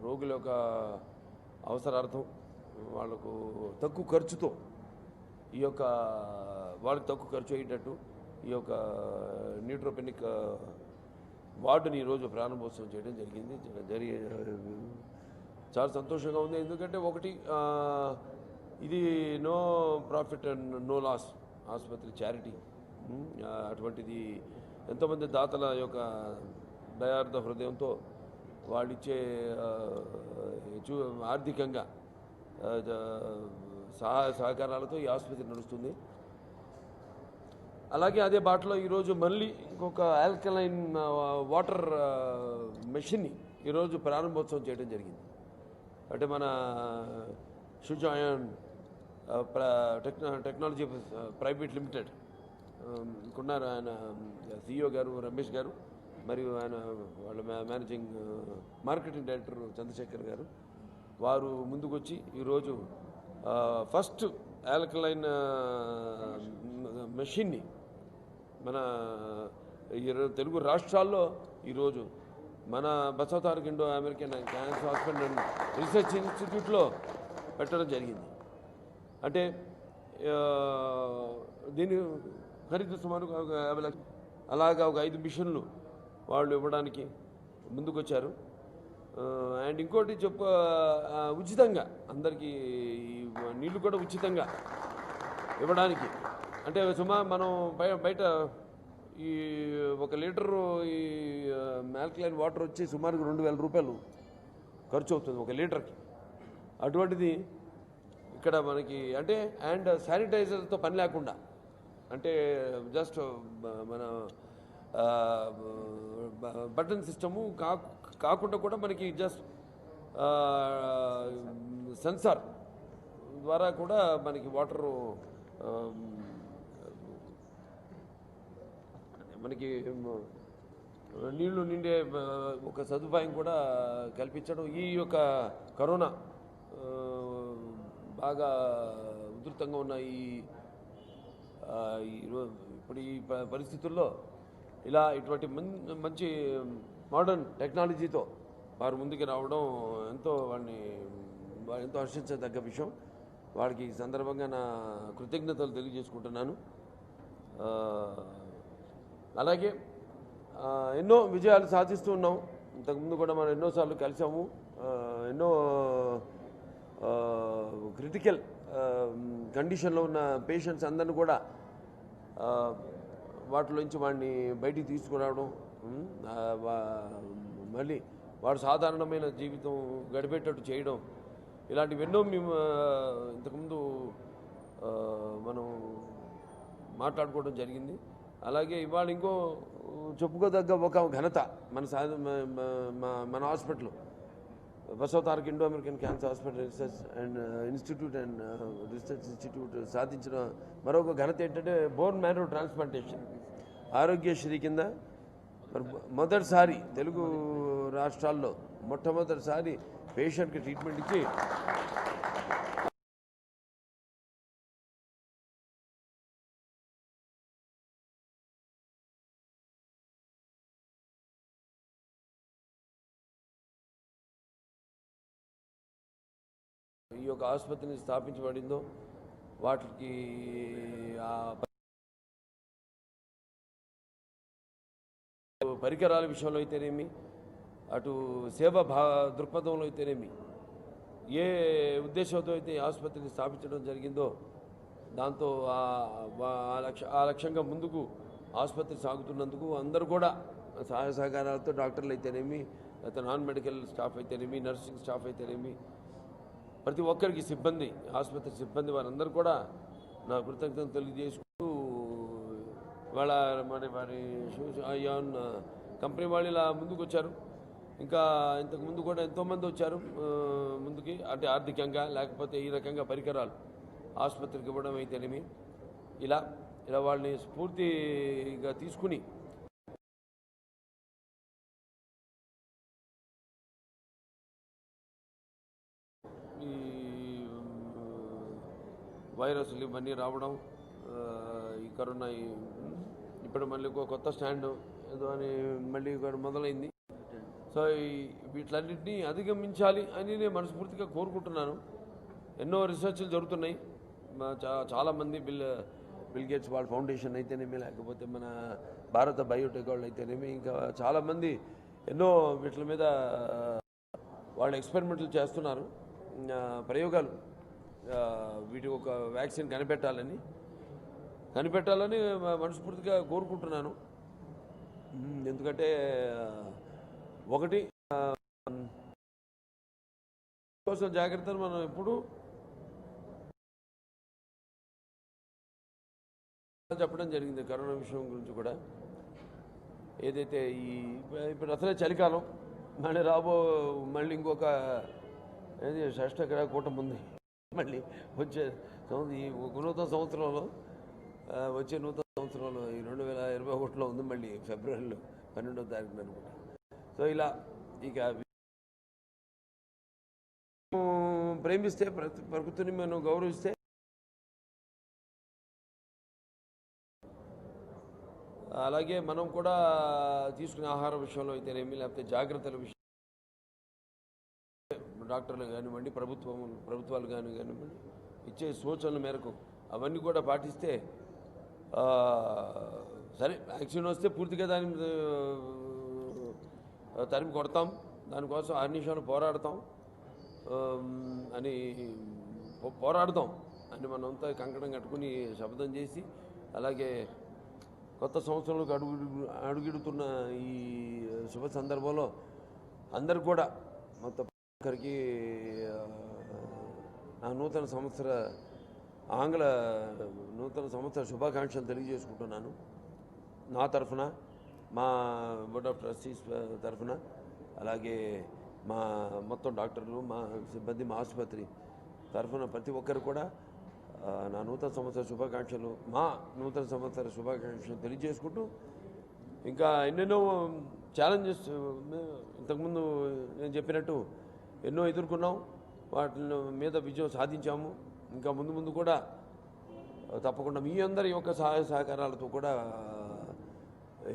S2: రోగుల యొక్క అవసరార్థం వాళ్ళకు తక్కువ ఖర్చుతో వాళ్ళకి తక్కువ ఖర్చు అయ్యేటట్టు ఈ యొక్క న్యూట్రోపెనిక్ వార్డుని ఈరోజు ప్రారంభోత్సవం చేయడం జరిగింది. చాలా సంతోషంగా ఉంది. ఎందుకంటే ఒకటి ఇది no profit and no loss ఆసుపత్రి, చారిటీ. అటువంటిది ఎంతోమంది దాతల యొక్క దయార్థ హృదయంతో వాళ్ళిచ్చే ఆర్థికంగా సహాయ సహకారాలతో ఈ ఆసుపత్రి నడుస్తుంది. అలాగే అదే బాటలో ఈరోజు మళ్ళీ ఇంకొక ఆల్కలైన్ వాటర్ మెషిన్ని ఈరోజు ప్రారంభోత్సవం చేయడం జరిగింది. అంటే మన షుజాయన్ టెక్నాలజీ ప్రైవేట్ లిమిటెడ్ ఉన్నారు, ఆయన CEO గారు రమేష్ గారు, మరియు ఆయన వాళ్ళ మేనేజింగ్ మార్కెటింగ్ డైరెక్టర్ చంద్రశేఖర్ గారు. వారు ముందుకొచ్చి ఈరోజు ఫస్ట్ ఆల్కలైన్ మెషిన్ని మన తెలుగు రాష్ట్రాల్లో ఈరోజు మన Basavataraka Indo American cancer hospital and research ఇన్స్టిట్యూట్లో పెట్టడం జరిగింది. అంటే దీని ఖరీదు సుమారు 50 లక్షలు. అలాగా ఒక 5 మిషన్లు వాళ్ళు ఇవ్వడానికి ముందుకొచ్చారు. అండ్ ఇంకోటి ఉచితంగా అందరికీ నీళ్లు కూడా ఉచితంగా ఇవ్వడానికి. అంటే మనం బయట ఈ 1 లీటరు ఈ ఆల్కలైన్ వాటర్ వచ్చి సుమారుగా 2,000 రూపాయలు ఖర్చు అవుతుంది 1 లీటర్కి. అటువంటిది ఇక్కడ మనకి అంటే అండ్ శానిటైజర్తో పని లేకుండా, అంటే జస్ట్ మన బటన్ సిస్టము కాకుండా కూడా మనకి జస్ట్ సెన్సార్ ద్వారా కూడా మనకి వాటరు మనకి నీళ్లు నిండే ఒక సదుపాయం కూడా కల్పించడం ఈ యొక్క కరోనా బాగా ఉధృతంగా ఉన్న ఇప్పుడు ఈ పరిస్థితుల్లో ఇలా ఇటువంటి మంచి మోడర్న్ టెక్నాలజీతో వారు ముందుకు రావడం ఎంతో ఎంతో హర్షించదగ్గ విషయం. వారికి ఈ సందర్భంగా నా కృతజ్ఞతలు తెలియజేసుకుంటున్నాను. అలాగే ఎన్నో విజయాలు సాధిస్తూ ఉన్నాం. ఇంతకుముందు కూడా మనం ఎన్నోసార్లు కలిసాము. ఎన్నో క్రిటికల్ కండిషన్లో ఉన్న పేషెంట్స్ అందరిని కూడా వాటిలోంచి వాడిని బయటికి తీసుకురావడం, మళ్ళీ వాడు సాధారణమైన జీవితం గడిపేటట్టు చేయడం, ఇలాంటివి ఎన్నో మేము ఇంతకుముందు మనం మాట్లాడుకోవడం జరిగింది. అలాగే ఇవాళ ఇంకో చెప్పుకోదగ్గ ఒక ఘనత మన hospital Basava Taraka Indo American cancer hospital research and institute and research institute సాధించిన మరొక ఘనత ఏంటంటే బోన్ మ్యారో ట్రాన్స్ప్లాంటేషన్. ఆరోగ్యశ్రీ కింద మొదటిసారి తెలుగు రాష్ట్రాల్లో మొట్టమొదటిసారి పేషెంట్కి ట్రీట్మెంట్ ఇచ్చి ఈ యొక్క ఆసుపత్రిని స్థాపించబడిందో వాటికి పరికరాల విషయంలో అయితేనేమి, అటు సేవా దృక్పథంలో అయితేనేమి, ఏ ఉద్దేశంతో అయితే ఈ ఆసుపత్రిని స్థాపించడం జరిగిందో దాంతో ఆ లక్ష్యంగా ముందుకు ఆసుపత్రి సాగుతున్నందుకు అందరూ కూడా సహాయ సహకారాలతో డాక్టర్లు అయితేనేమి, లేకపోతే నాన్ మెడికల్ స్టాఫ్ అయితేనేమి, నర్సింగ్ స్టాఫ్ అయితేనేమి, ప్రతి ఒక్కరికి సిబ్బంది, ఆసుపత్రి సిబ్బంది వారందరూ కూడా నా కృతజ్ఞతలు తెలియజేసుకుంటూ వాళ్ళ వారి కంపెనీ వాళ్ళు ఇలా ముందుకు వచ్చారు. ఇంకా ఇంతకుముందు కూడా ఎంతోమంది వచ్చారు ముందుకి, అంటే ఆర్థికంగా లేకపోతే ఈ రకంగా పరికరాలు ఆసుపత్రికి ఇవ్వడం అయితేనేమి, ఇలా వాళ్ళని స్ఫూర్తిగా తీసుకుని ఈ వైరస్లు ఇవన్నీ రావడం, ఈ కరోనా ఇప్పుడు మళ్ళీ కొత్త స్టాండ్ ఏదో అని మళ్ళీ మొదలైంది. సో వీటిలన్నింటినీ అధిగమించాలి అని నేను మనస్ఫూర్తిగా కోరుకుంటున్నాను. ఎన్నో రీసెర్చ్లు జరుగుతున్నాయి. చాలామంది బిల్ గేట్స్ వాళ్ళ ఫౌండేషన్ అయితేనేమి, లేకపోతే మన భారత బయోటెక్ వాళ్ళు అయితేనేమి, ఇంకా చాలామంది ఎన్నో వీటి మీద వాళ్ళు ఎక్స్పెరిమెంట్లు చేస్తున్నారు, ప్రయోగాలు. వీటి ఒక వ్యాక్సిన్ కనిపెట్టాలని మనస్ఫూర్తిగా కోరుకుంటున్నాను. ఎందుకంటే ఒకటి కోసం జాగ్రత్తలు మనం ఎప్పుడు చెప్పడం జరిగింది. కరోనా విషయం గురించి కూడా ఏదైతే ఇప్పుడు అసలే చలికాలం, మళ్ళీ ఇంకొక షష్ఠగ్రహ కూటమి ఉంది. మళ్ళీ వచ్చే ఈ నూతన సంవత్సరంలో ఈ 2021లో ఉంది, మళ్ళీ ఫిబ్రవరిలో 12వ తారీఖున అనుకుంటా. సో ఇలా ఇక ప్రేమిస్తే ప్రకృతిని మనం గౌరవిస్తే అలాగే మనం కూడా తీసుకునే ఆహార విషయంలో అయితేనేమి, లేకపోతే జాగ్రత్తల విషయం డాక్టర్లు కానివ్వండి, ప్రభుత్వాలు కానివ్వండి ఇచ్చే సూచనల మేరకు అవన్నీ కూడా పాటిస్తే సరే వ్యాక్సిన్ వస్తే పూర్తిగా దాన్ని తరిమి కొడతాం, దానికోసం అహర్నిశలు పోరాడతాం అని మనంతా కంకణం కట్టుకుని శపథం చేసి, అలాగే కొత్త సంవత్సరంలోకి అడుగిడుతున్న ఈ శుభ సందర్భంలో అందరు కూడా మొత్తం ఒక్కరికి నా నూతన సంవత్సర శుభాకాంక్షలు తెలియజేసుకుంటున్నాను. నా తరఫున, మా బోర్డ్ ఆఫ్ ట్రస్టీస్ తరఫున, అలాగే మా మొత్తం డాక్టర్లు, మా సిబ్బంది, మా ఆసుపత్రి తరఫున ప్రతి ఒక్కరు కూడా నా నూతన సంవత్సర శుభాకాంక్షలు, మా నూతన సంవత్సర శుభాకాంక్షలు తెలియజేసుకుంటూ, ఇంకా ఎన్నెన్నో ఛాలెంజెస్ ఇంతకుముందు నేను చెప్పినట్టు ఎన్నో ఎదుర్కొన్నాం, వాటి మీద విజయం సాధించాము. ఇంకా ముందు ముందు కూడా తప్పకుండా మీ అందరి యొక్క సహాయ సహకారాలతో కూడా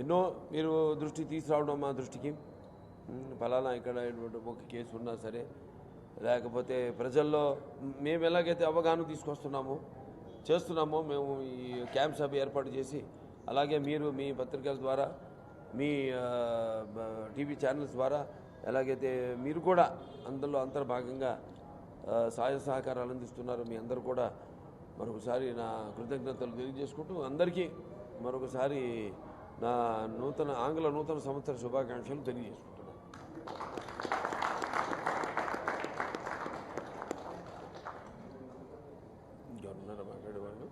S2: ఎన్నో మీరు దృష్టికి తీసుకురావడం, మా దృష్టికి ఫలానా ఇక్కడ ఒక కేసు ఉన్నా సరే, లేకపోతే ప్రజల్లో మేము ఎలాగైతే అవగాహన తీసుకొస్తున్నామో చేస్తున్నామో, మేము ఈ క్యాంప్స్ అవి ఏర్పాటు చేసి, అలాగే మీరు మీ పత్రికల ద్వారా, మీ టీవీ ఛానల్స్ ద్వారా ఎలాగైతే మీరు కూడా అందులో అంతర్భాగంగా సహాయ సహకారాలు అందిస్తున్నారు, మీ అందరూ కూడా మరొకసారి నా కృతజ్ఞతలు తెలియజేసుకుంటూ, అందరికీ మరొకసారి నా ఆంగ్ల నూతన సంవత్సర శుభాకాంక్షలు తెలియజేసుకుంటున్నాను. ఇంకెవరున్నారా మాట్లాడేవాళ్ళు?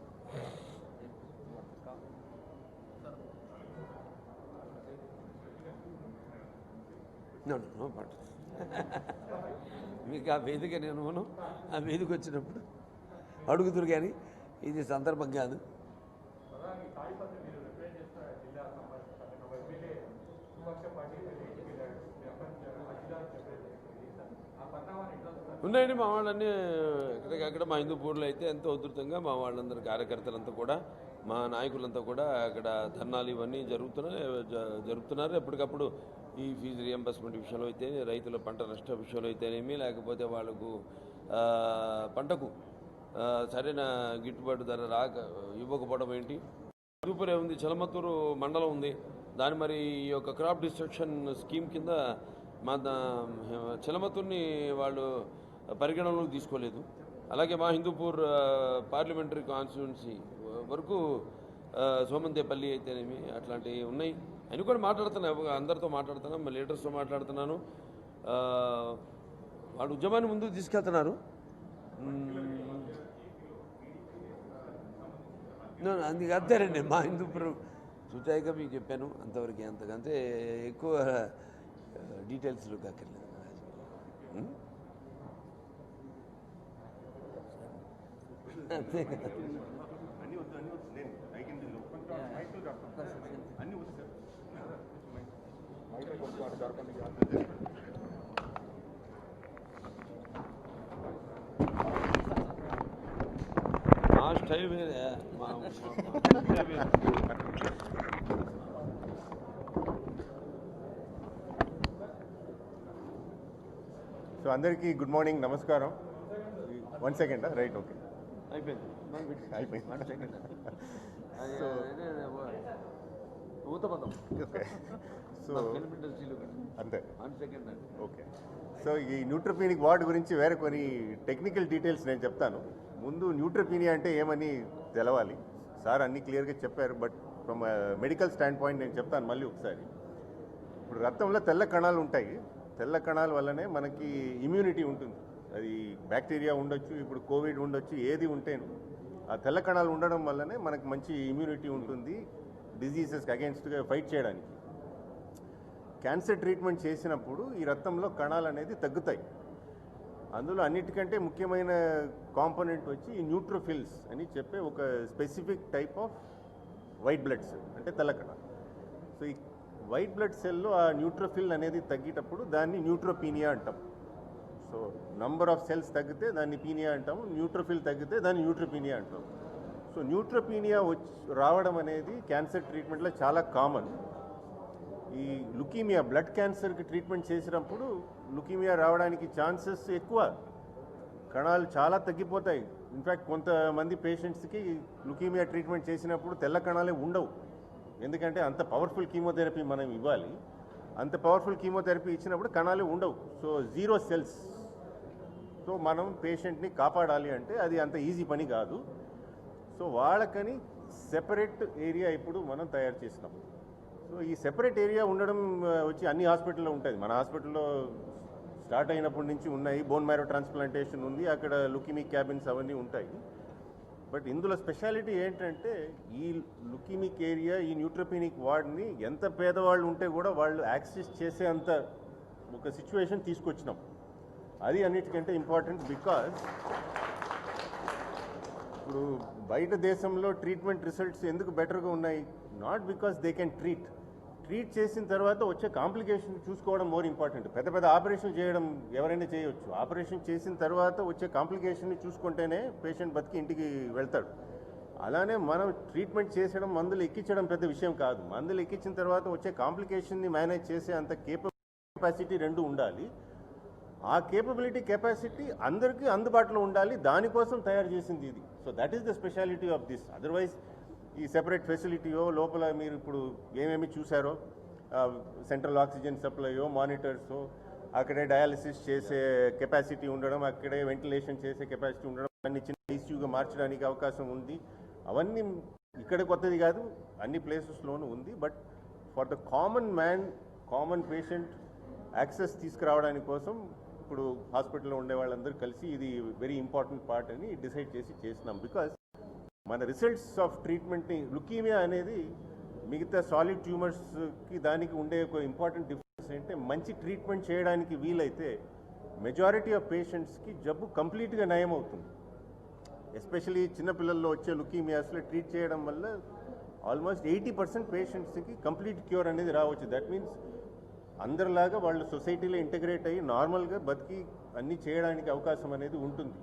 S2: పాట మీకు ఆ వేదిక నేను ఆ వేదిక వచ్చినప్పుడు అడుగుతురు, కానీ ఇది సందర్భం కాదు. ఉన్నాయండి మా వాళ్ళన్నీ ఎక్కడికక్కడ. మా హిందూపూర్లో అయితే ఎంతో ఉధృతంగా మా వాళ్ళందరూ కార్యకర్తలంతా కూడా, మా నాయకులంతా కూడా అక్కడ ధర్నాలు ఇవన్నీ జరుపుతున్నారు. ఎప్పటికప్పుడు ఈ ఫీజు రియంబర్స్మెంట్ విషయంలో అయితే, రైతుల పంట నష్ట విషయంలో అయితేనేమి, లేకపోతే వాళ్ళకు పంటకు సరైన గిట్టుబాటు ధర ఇవ్వకపోవడం ఏంటి. హిందూపూర్ ఉంది, చలమత్తూరు మండలం ఉంది, దాని మరి ఈ యొక్క క్రాప్ డిస్ట్రక్షన్ స్కీమ్ కింద మా చలమత్తూరుని వాళ్ళు పరిగణనలోకి తీసుకోలేదు. అలాగే మా హిందూపూర్ పార్లమెంటరీ కాన్స్టిట్యున్సీ వరకు సోమంతేపల్లి అయితేనేమి అట్లాంటివి ఉన్నాయి. అని కూడా మాట్లాడుతున్నాను, అందరితో మాట్లాడుతున్నాను, మా లీడర్స్తో మాట్లాడుతున్నాను. వాళ్ళు ఉద్యమాన్ని ముందుకు తీసుకెళ్తున్నారు. అందుకే అంతేనండి, మా హిందూపురం సుచాయిగా మీకు చెప్పాను అంతవరకు. అంతకంటే ఎక్కువ డీటెయిల్స్లో కాకర్లేదు. అంతే కదా. మా స్టైల్ వేరే,
S3: సో అందరికీ గుడ్ మార్నింగ్, నమస్కారం. 1 సెకండ్, రైట్, ఓకే,
S2: అయిపోయింది.
S3: ఓకే. సో అంతే, ఓకే. సో ఈ న్యూట్రోపీనిక్ వార్డ్ గురించి వేరే కొన్ని టెక్నికల్ డీటెయిల్స్ నేను చెప్తాను. ముందు న్యూట్రోపీనియా అంటే ఏమని తెలవాలి. సార్ అన్నీ క్లియర్గా చెప్పారు, but from medical stand point నేను చెప్తాను మళ్ళీ ఒకసారి. ఇప్పుడు రక్తంలో తెల్ల కణాలు ఉంటాయి. తెల్ల కణాల వల్లనే మనకి ఇమ్యూనిటీ ఉంటుంది. అది బ్యాక్టీరియా ఉండొచ్చు, ఇప్పుడు కోవిడ్ ఉండొచ్చు, ఏది ఉంటేను ఆ తెల్ల కణాలు ఉండడం వల్లనే మనకు మంచి ఇమ్యూనిటీ ఉంటుంది డిజీజెస్కి అగేన్స్ట్గా ఫైట్ చేయడానికి. క్యాన్సర్ ట్రీట్మెంట్ చేసినప్పుడు ఈ రక్తంలో కణాలు అనేది తగ్గుతాయి. అందులో అన్నిటికంటే ముఖ్యమైన కాంపోనెంట్ వచ్చి ఈ న్యూట్రోఫిల్స్ అని చెప్పే ఒక specific type off white blood cell, అంటే తెల్ల కణాలు. సో ఈ వైట్ బ్లడ్ సెల్లో ఆ న్యూట్రోఫిల్ అనేది తగ్గేటప్పుడు దాన్ని న్యూట్రోపీనియా అంటాం. సో నంబర్ ఆఫ్ సెల్స్ తగ్గితే దాన్ని పీనియా అంటాము, న్యూట్రోఫిల్ తగ్గితే దాన్ని న్యూట్రోపీనియా అంటాం. సో న్యూట్రోపీనియా రావడం అనేది క్యాన్సర్ ట్రీట్మెంట్లో చాలా కామన్. ఈ లుకీమియా, బ్లడ్ క్యాన్సర్కి ట్రీట్మెంట్ చేసినప్పుడు లుకీమియా రావడానికి ఛాన్సెస్ ఎక్కువ. కణాలు చాలా తగ్గిపోతాయి. ఇన్ఫ్యాక్ట్ కొంతమంది పేషెంట్స్కి లుకీమియా ట్రీట్మెంట్ చేసినప్పుడు తెల్ల కణాలే ఉండవు. ఎందుకంటే అంత పవర్ఫుల్ కీమోథెరపీ మనం ఇవ్వాలి. అంత పవర్ఫుల్ కీమోథెరపీ ఇచ్చినప్పుడు కణాలే ఉండవు. So 0 cells. సో మనం పేషెంట్ని కాపాడాలి అంటే అది అంత ఈజీ పని కాదు. సో వాళ్ళకని సెపరేట్ ఏరియా ఇప్పుడు మనం తయారు చేసినాం. సో ఈ సెపరేట్ ఏరియా ఉండడం వచ్చి అన్ని హాస్పిటల్లో ఉంటుంది. మన హాస్పిటల్లో స్టార్ట్ అయినప్పటి నుంచి ఉన్నాయి. బోన్ మ్యారో ట్రాన్స్ప్లాంటేషన్ ఉంది, అక్కడ లుకీమిక్ క్యాబిన్స్ అవన్నీ ఉంటాయి. బట్ ఇందులో స్పెషాలిటీ ఏంటంటే ఈ లుకీమిక్ ఏరియా, ఈ న్యూట్రోపీనిక్ వార్డ్ని ఎంత పేదవాళ్ళు ఉంటే కూడా వాళ్ళు యాక్సెస్ చేసే అంత ఒక సిచ్యువేషన్ తీసుకొచ్చినాం. అది అన్నిటికంటే ఇంపార్టెంట్. బికాజ్ ఇప్పుడు బయట దేశంలో ట్రీట్మెంట్ రిజల్ట్స్ ఎందుకు బెటర్గా ఉన్నాయి? Not because they can treat చేసిన తర్వాత వచ్చే కాంప్లికేషన్ చూసుకోవడం మోర్ ఇంపార్టెంట్. పెద్ద పెద్ద ఆపరేషన్ చేయడం ఎవరైనా చేయొచ్చు. ఆపరేషన్ చేసిన తర్వాత వచ్చే కాంప్లికేషన్ని చూసుకుంటేనే పేషెంట్ బతికి ఇంటికి వెళ్తాడు. అలానే మనం ట్రీట్మెంట్ చేసడం, మందులు ఎక్కించడం పెద్ద విషయం కాదు. మందులు ఎక్కించిన తర్వాత వచ్చే కాంప్లికేషన్ని మేనేజ్ చేసే అంత కెపాసిటీ రెండు ఉండాలి. ఆ కెపాసిటీ అందరికీ అందుబాటులో ఉండాలి. దానికోసం తయారు చేసింది ఇది. So that is the speciality of this. Otherwise ఈ సెపరేట్ ఫెసిలిటీయో లోపల మీరు ఇప్పుడు ఏమేమి చూసారో, సెంట్రల్ ఆక్సిజన్ సప్లైయో, మానిటర్సో, అక్కడే డయాలసిస్ చేసే కెపాసిటీ ఉండడం, అక్కడే వెంటిలేషన్ చేసే కెపాసిటీ ఉండడం, అన్ని చిన్న ఐసీయూగా మార్చడానికి అవకాశం ఉంది. అవన్నీ ఇక్కడ కొత్తది కాదు, అన్ని ప్లేసెస్లోనూ ఉంది. But for the common man, common patient access తీసుకురావడానికి కోసం ఇప్పుడు హాస్పిటల్లో ఉండే వాళ్ళందరూ కలిసి ఇది వెరీ ఇంపార్టెంట్ పార్ట్ అని డిసైడ్ చేసినాం. బికాజ్ మన రిజల్ట్స్ ఆఫ్ ట్రీట్మెంట్ని, లుకీమియా అనేది మిగతా సాలిడ్ ట్యూమర్స్కి దానికి ఉండే ఒక ఇంపార్టెంట్ డిఫరెన్స్ ఏంటంటే, మంచి ట్రీట్మెంట్ చేయడానికి వీలైతే మెజారిటీ ఆఫ్ పేషెంట్స్కి జబ్బు కంప్లీట్గా నయం అవుతుంది. ఎస్పెషలీ చిన్నపిల్లల్లో వచ్చే లుకీమియాస్లో ట్రీట్ చేయడం వల్ల ఆల్మోస్ట్ 80% పేషెంట్స్కి కంప్లీట్ క్యూర్ అనేది రావచ్చు. దట్ మీన్స్ అందరిలాగా వాళ్ళు సొసైటీలో ఇంటగ్రేట్ అయ్యి నార్మల్గా బతికి అన్నీ చేయడానికి అవకాశం అనేది ఉంటుంది.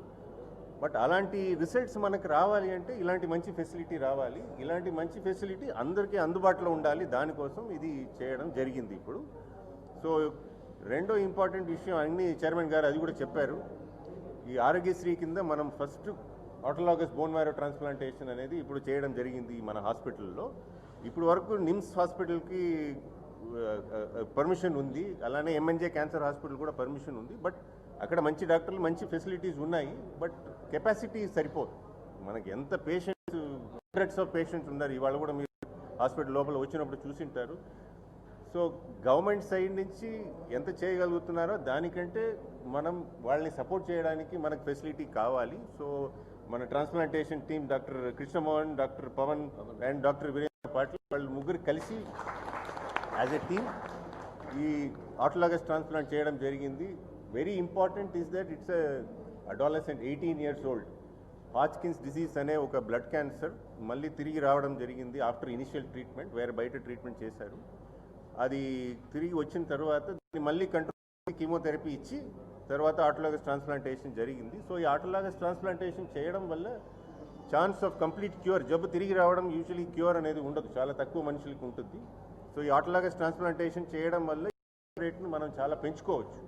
S3: బట్ అలాంటి రిజల్ట్స్ మనకు రావాలి అంటే ఇలాంటి మంచి ఫెసిలిటీ రావాలి. ఇలాంటి మంచి ఫెసిలిటీ అందరికీ అందుబాటులో ఉండాలి. దానికోసం ఇది చేయడం జరిగింది ఇప్పుడు. సో రెండో ఇంపార్టెంట్ విషయం, అన్ని చైర్మన్ గారు అది కూడా చెప్పారు. ఈ ఆరోగ్యశ్రీ కింద మనం first autologous bone marrow transplantation అనేది ఇప్పుడు చేయడం జరిగింది మన హాస్పిటల్లో. ఇప్పుడు వరకు నిమ్స్ హాస్పిటల్కి పర్మిషన్ ఉంది, అలానే ఎంఎన్జే క్యాన్సర్ హాస్పిటల్ కూడా పర్మిషన్ ఉంది. బట్ అక్కడ మంచి డాక్టర్లు, మంచి ఫెసిలిటీస్ ఉన్నాయి. బట్ కెపాసిటీ సరిపోదు. మనకి ఎంత పేషెంట్స్, హండ్రెడ్స్ ఆఫ్ పేషెంట్స్ ఉన్నారు. ఇవాళ కూడా మీరు హాస్పిటల్ లోపల వచ్చినప్పుడు చూసింటారు. సో గవర్నమెంట్ సైడ్ నుంచి ఎంత చేయగలుగుతున్నారో దానికంటే మనం వాళ్ళని సపోర్ట్ చేయడానికి మనకు ఫెసిలిటీ కావాలి. సో మన transplantation team doctor Krishnamohan, doctor Pavan and doctor Virendra Patil వాళ్ళు ముగ్గురు కలిసి యాజ్ ఎ టీమ్ ఈ ఆటోలాగస్ ట్రాన్స్ప్లాంట్ చేయడం జరిగింది. Very important is that it's adolescent 18 years old. Hodgkin's disease అనే ఒక బ్లడ్ క్యాన్సర్ మళ్ళీ తిరిగి రావడం జరిగింది ఆఫ్టర్ ఇనిషియల్ ట్రీట్మెంట్. వేరే బయట ట్రీట్మెంట్ చేశారు. అది తిరిగి వచ్చిన తర్వాత మళ్ళీ కంట్రోల్ కీమోథెరపీ ఇచ్చి తర్వాత ఆటోలాగస్ ట్రాన్స్ప్లాంటేషన్ జరిగింది. సో ఈ ఆటోలాగస్ ట్రాన్స్ప్లాంటేషన్ చేయడం వల్ల ఛాన్స్ ఆఫ్ కంప్లీట్ క్యూర్, జబ్బు తిరిగి రావడం యూజువలీ క్యూర్ అనేది ఉండదు, చాలా తక్కువ మనుషులకి ఉంటుంది. సో ఈ ఆటోలాగస్ ట్రాన్స్ప్లాంటేషన్ చేయడం వల్ల రేట్ను మనం చాలా పెంచుకోవచ్చు.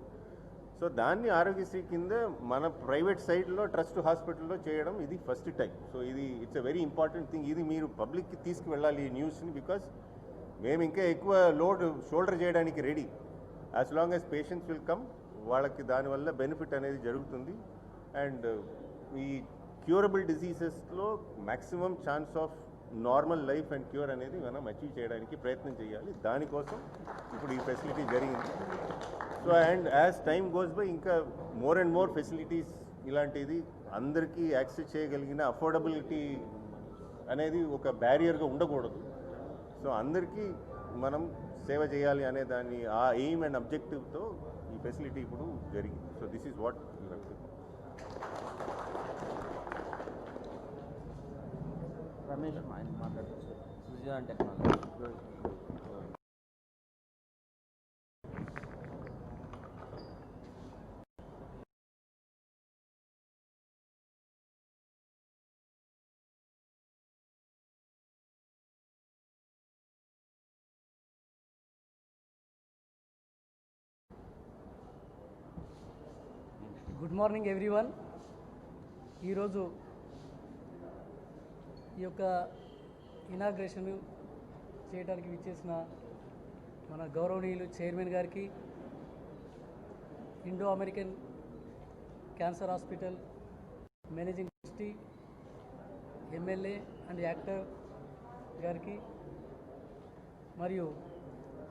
S3: సో దాన్ని ఆరోగ్యశ్రీ కింద మన ప్రైవేట్ సైడ్లో ట్రస్ట్ హాస్పిటల్లో చేయడం ఇది ఫస్ట్ టైం. సో ఇది it's a very important thing. ఇది మీరు పబ్లిక్కి తీసుకువెళ్ళాలి ఈ న్యూస్ని. బికాస్ మేము ఇంకా ఎక్కువ లోడ్ షోల్డర్ చేయడానికి ready. As long as patients will come, వాళ్ళకి దానివల్ల బెనిఫిట్ అనేది జరుగుతుంది. అండ్ ఈ క్యూరబుల్ డిసీజెస్లో maximum chance of normal life and cure అనేది మనం అచీవ్ చేయడానికి ప్రయత్నం చేయాలి. దానికోసం ఇప్పుడు ఈ ఫెసిలిటీ జరిగింది. So and as time goes by ఇంకా మోర్ అండ్ మోర్ ఫెసిలిటీస్ ఇలాంటిది అందరికీ యాక్సెస్ చేయగలిగిన అఫోర్డబిలిటీ అనేది ఒక బ్యారియర్గా ఉండకూడదు. సో అందరికీ మనం సేవ చేయాలి అనే దాన్ని ఆ ఎయిమ్ అండ్ అబ్జెక్టివ్తో ఈ ఫెసిలిటీ ఇప్పుడు జరిగింది. So this is what
S5: Ramesh ఆయన మాట్లాడుతుంది. సృజన టెక్నాలజీ.
S4: Good morning everyone. ఈరోజు ఈ యొక్క ఇనాగ్రేషన్ చేయడానికి విచ్చేసిన మన గౌరవనీయులు చైర్మన్ గారికి, Indo American cancer hospital managing trustee, MLA and actor గారికి, మరియు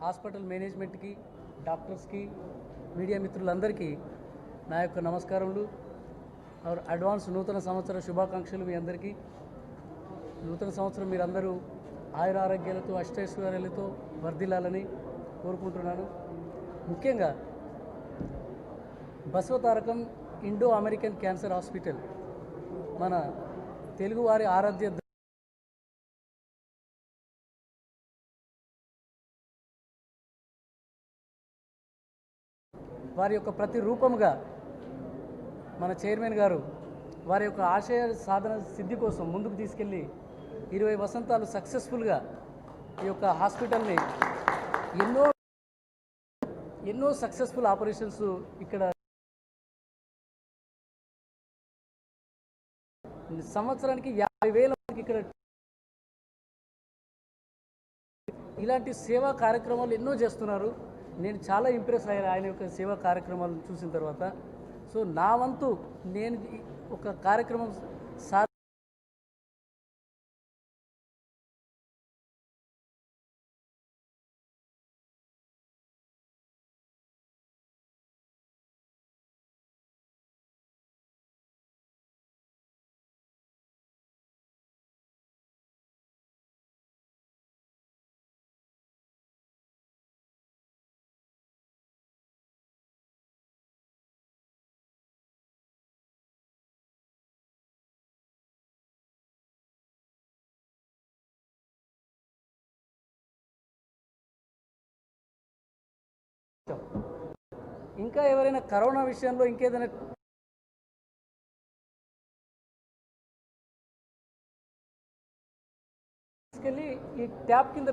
S4: హాస్పిటల్ మేనేజ్మెంట్కి, డాక్టర్స్కి, మీడియా మిత్రులందరికీ నా యొక్క నమస్కారములు. అడ్వాన్స్ నూతన సంవత్సర శుభాకాంక్షలు మీ అందరికీ. నూతన సంవత్సరం మీరందరూ ఆయుర ఆరోగ్యాలతో, అష్టైశ్వర్యాలతో వర్ధిల్లాలని కోరుకుంటున్నాను. ముఖ్యంగా Basavatarakam Indo American cancer hospital మన తెలుగువారి ఆరాధ్య వారి యొక్క ప్రతి రూపముగా మన చైర్మన్ గారు వారి యొక్క ఆశయ సాధన సిద్ధి కోసం ముందుకు తీసుకెళ్ళి 20 వసంతాలు సక్సెస్ఫుల్గా ఈ యొక్క హాస్పిటల్ని ఎన్నో సక్సెస్ఫుల్ ఆపరేషన్స్ ఇక్కడ సంవత్సరానికి 50,000 మందికి ఇక్కడ ఇలాంటి సేవా కార్యక్రమాలు ఎన్నో చేస్తున్నారు. నేను చాలా ఇంప్రెస్ అయ్యాను ఆయన యొక్క సేవా కార్యక్రమాలను చూసిన తర్వాత. సో నా వంతు నేను ఒక కార్యక్రమం ఇంకా ఎవరైనా కరోనా విషయంలో ఇంకేదైనా తీసుకెళ్ళి ఈ ట్యాప్ కింద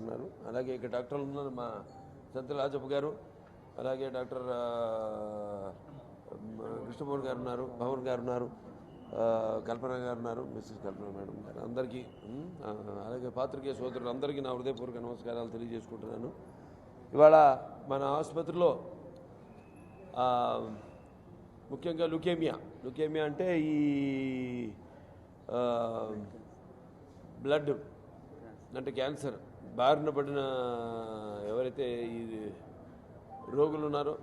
S2: ఉన్నారు. అలాగే ఇక్కడ డాక్టర్లు ఉన్నారు, మా సంత రాజప్ప గారు, అలాగే డాక్టర్ కృష్ణమోహన్ గారు ఉన్నారు, భవన్ గారు ఉన్నారు, కల్పన గారు ఉన్నారు, మిస్సెస్ కల్పన మేడం గారు, అందరికీ అలాగే పాత్రికేయ సోదరులు అందరికీ నా హృదయపూర్వక నమస్కారాలు తెలియజేసుకుంటున్నాను. ఇవాళ మన ఆసుపత్రిలో ముఖ్యంగా లుకేమియా అంటే ఈ బ్లడ్ అంటే క్యాన్సర్ బారిన పడిన ఎవరైతే ఈ రోగులు ఉన్నారో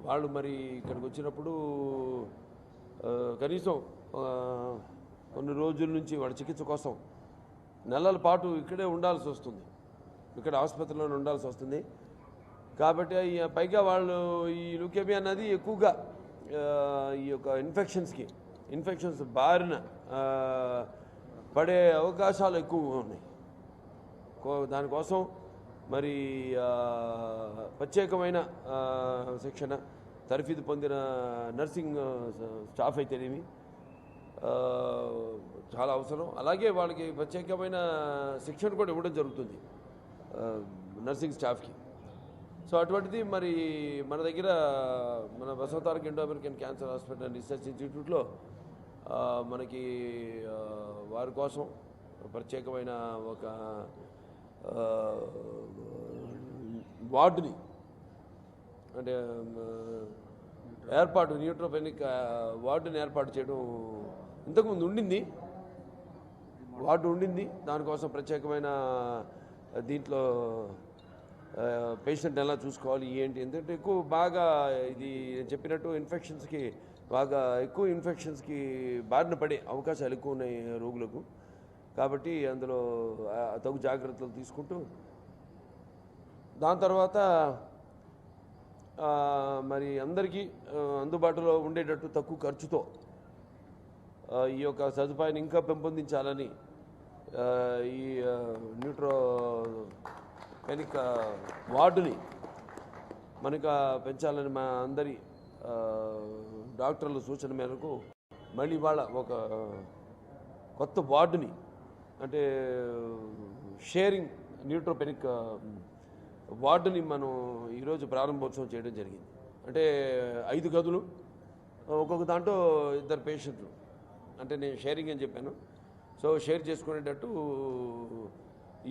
S2: వాళ్ళు మరి ఇక్కడికి వచ్చినప్పుడు కనీసం కొన్ని రోజుల నుంచి వాళ్ళ చికిత్స కోసం నెలల పాటు ఇక్కడే ఉండాల్సి వస్తుంది, ఇక్కడ ఆసుపత్రిలోనే ఉండాల్సి వస్తుంది. కాబట్టి పైగా వాళ్ళు ఈ లుకేమియా అన్నది ఎక్కువగా ఈ యొక్క ఇన్ఫెక్షన్స్ బారిన పడే అవకాశాలు ఎక్కువగా ఉన్నాయి. దానికోసం మరి ప్రత్యేకమైన శిక్షణ తర్ఫీదు పొందిన నర్సింగ్ స్టాఫ్ అయితేనేమి చాలా అవసరం. అలాగే వాళ్ళకి ప్రత్యేకమైన శిక్షణ కూడా ఇవ్వడం జరుగుతుంది నర్సింగ్ స్టాఫ్కి. సో అటువంటిది మరి మన దగ్గర మన Basavataraka Indo American cancer hospital and research ఇన్స్టిట్యూట్లో మనకి వారి కోసం ప్రత్యేకమైన ఒక వార్డుని అంటే న్యూట్రోపెనిక్ వార్డుని ఏర్పాటు చేయడం ఇంతకుముందు వార్డు ఉండింది. దానికోసం ప్రత్యేకమైన దీంట్లో పేషెంట్ ఎలా చూసుకోవాలి ఏంటి, ఎందుకంటే బాగా ఇది చెప్పినట్టు ఎక్కువ ఇన్ఫెక్షన్స్కి బారిన పడే అవకాశాలు ఎక్కువ ఉన్నాయి రోగులకు. కాబట్టి అందులో తగు జాగ్రత్తలు తీసుకుంటూ దాని తర్వాత మరి అందరికీ అందుబాటులో ఉండేటట్టు తక్కువ ఖర్చుతో ఈ యొక్క సదుపాయాన్ని ఇంకా పెంపొందించాలని ఈ న్యూట్రోపెనిక్ వార్డుని మనకు పెంచాలని మా అందరి డాక్టర్ల సూచన మేరకు మళ్ళీ ఇవాళ ఒక కొత్త వార్డుని అంటే షేరింగ్ న్యూట్రోపెనిక్ వార్డుని మనం ఈరోజు ప్రారంభోత్సవం చేయడం జరిగింది. అంటే 5 గదులు, ఒక్కొక్క దాంట్లో 2 పేషెంట్లు, అంటే నేను షేరింగ్ అని చెప్పాను. సో షేర్ చేసుకునేటట్టు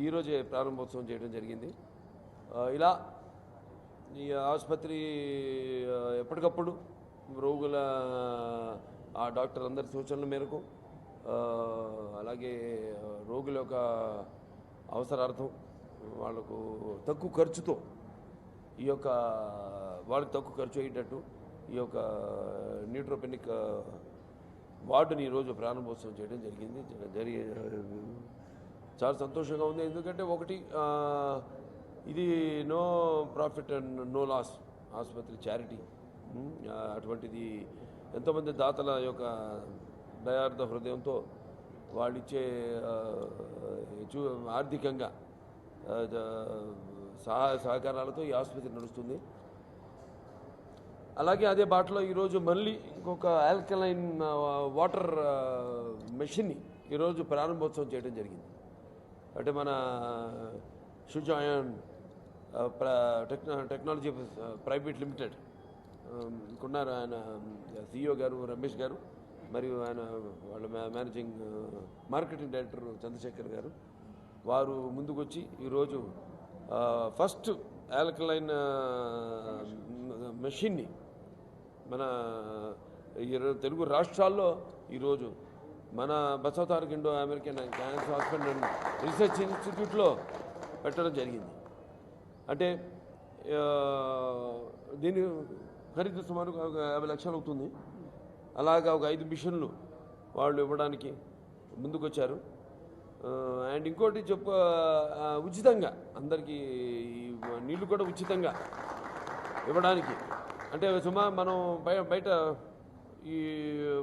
S2: ఈరోజే ప్రారంభోత్సవం చేయడం జరిగింది. ఇలా ఈ ఆసుపత్రి ఎప్పటికప్పుడు రోగుల డాక్టర్ అందరి సూచనల మేరకు అలాగే రోగుల యొక్క అవసరార్థం వాళ్ళకు తక్కువ ఖర్చుతో వాళ్ళకి తక్కువ ఖర్చు అయ్యేటట్టు ఈ యొక్క న్యూట్రోపెనిక్ వార్డుని ఈరోజు ప్రారంభోత్సవం చేయడం జరిగింది. చాలా సంతోషంగా ఉంది. ఎందుకంటే ఒకటి ఇది no profit and no loss ఆసుపత్రి, చారిటీ. అటువంటిది ఎంతోమంది దాతల యొక్క దయార్థ హృదయంతో వాళ్ళిచ్చే ఆర్థికంగా సహకారాలతో ఈ ఆసుపత్రి నడుస్తుంది. అలాగే అదే బాటలో ఈరోజు మళ్ళీ ఇంకొక ఆల్కలైన్ వాటర్ మెషిన్ని ఈరోజు ప్రారంభోత్సవం చేయడం జరిగింది. అంటే మన షుజాయన్ టెక్నాలజీ ప్రైవేట్ లిమిటెడ్ ఉన్నారు, ఆయన CEO గారు రమేష్ గారు, మరియు ఆయన వాళ్ళ మేనేజింగ్ మార్కెటింగ్ డైరెక్టర్ చంద్రశేఖర్ గారు, వారు ముందుకొచ్చి ఈరోజు ఫస్ట్ ఆల్కలైన్ మెషిన్ని మన తెలుగు రాష్ట్రాల్లో ఈరోజు మన Basavataraka Indo American cancer hospital and research ఇన్స్టిట్యూట్లో పెట్టడం జరిగింది. అంటే దీని ఖరీదు సుమారు 50 లక్షలు అవుతుంది. అలాగా ఒక 5 మిషన్లు వాళ్ళు ఇవ్వడానికి ముందుకొచ్చారు. అండ్ ఇంకోటి ఉచితంగా అందరికీ నీళ్లు కూడా ఉచితంగా ఇవ్వడానికి, అంటే మనం బయట ఈ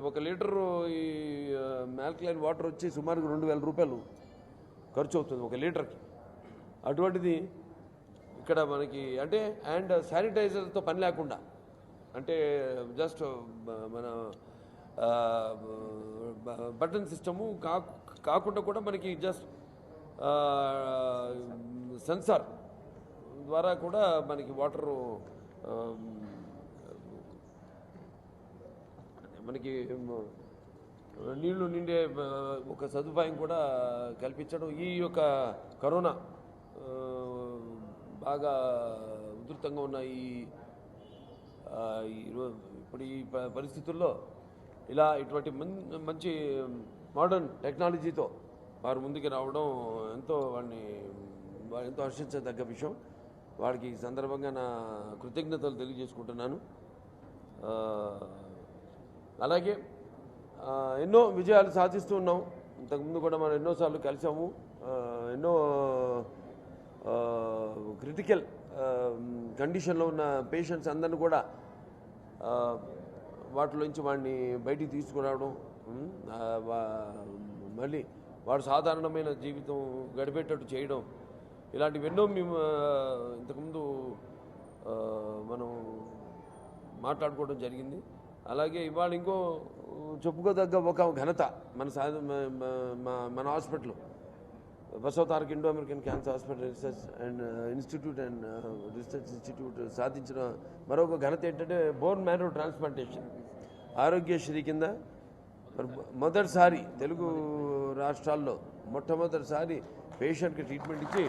S2: 1 లీటరు ఈ ఆల్కలైన్ వాటర్ వచ్చి సుమారుగా 2,000 రూపాయలు ఖర్చు అవుతుంది 1 లీటర్కి. అటువంటిది ఇక్కడ మనకి అంటే అండ్ శానిటైజర్తో పని లేకుండా, అంటే జస్ట్ మన బటన్ సిస్టము కాకుండా కూడా మనకి జస్ట్ సెన్సార్ ద్వారా కూడా మనకి వాటరు మనకి నీళ్లు నిండే ఒక సదుపాయం కూడా కల్పించడం ఈ యొక్క కరోనా బాగా ఉధృతంగా ఉన్న ఇప్పుడు ఈ పరిస్థితుల్లో ఇలా ఇటువంటి మంచి మోడర్న్ టెక్నాలజీతో వారు ముందుకు రావడం ఎంతో ఎంతో హర్షించదగ్గ విషయం. వారికి ఈ సందర్భంగా నా కృతజ్ఞతలు తెలియజేసుకుంటున్నాను. అలాగే ఎన్నో విజయాలు సాధిస్తూ ఉన్నాం. ఇంతకుముందు కూడా మనం ఎన్నోసార్లు కలిసాము. ఎన్నో క్రిటికల్ కండిషన్లో ఉన్న పేషెంట్స్ అందరిని కూడా వాటిలోంచి వాడిని బయటికి తీసుకురావడం, మళ్ళీ వాడు సాధారణమైన జీవితం గడిపేటట్టు చేయడం, ఇలాంటివి ఎన్నో మేము ఇంతకుముందు మనం మాట్లాడుకోవడం జరిగింది. అలాగే ఇవాళ ఇంకో చెప్పుకోదగ్గ ఒక ఘనత మన hospital Basava Taraka Indo American cancer hospital research and institute and research institute సాధించిన మరొక ఘనత ఏంటంటే బోన్ మ్యారో ట్రాన్స్ప్లాంటేషన్. ఆరోగ్యశ్రీ కింద మొదటిసారి తెలుగు రాష్ట్రాల్లో మొట్టమొదటిసారి పేషెంట్కి ట్రీట్మెంట్ ఇచ్చి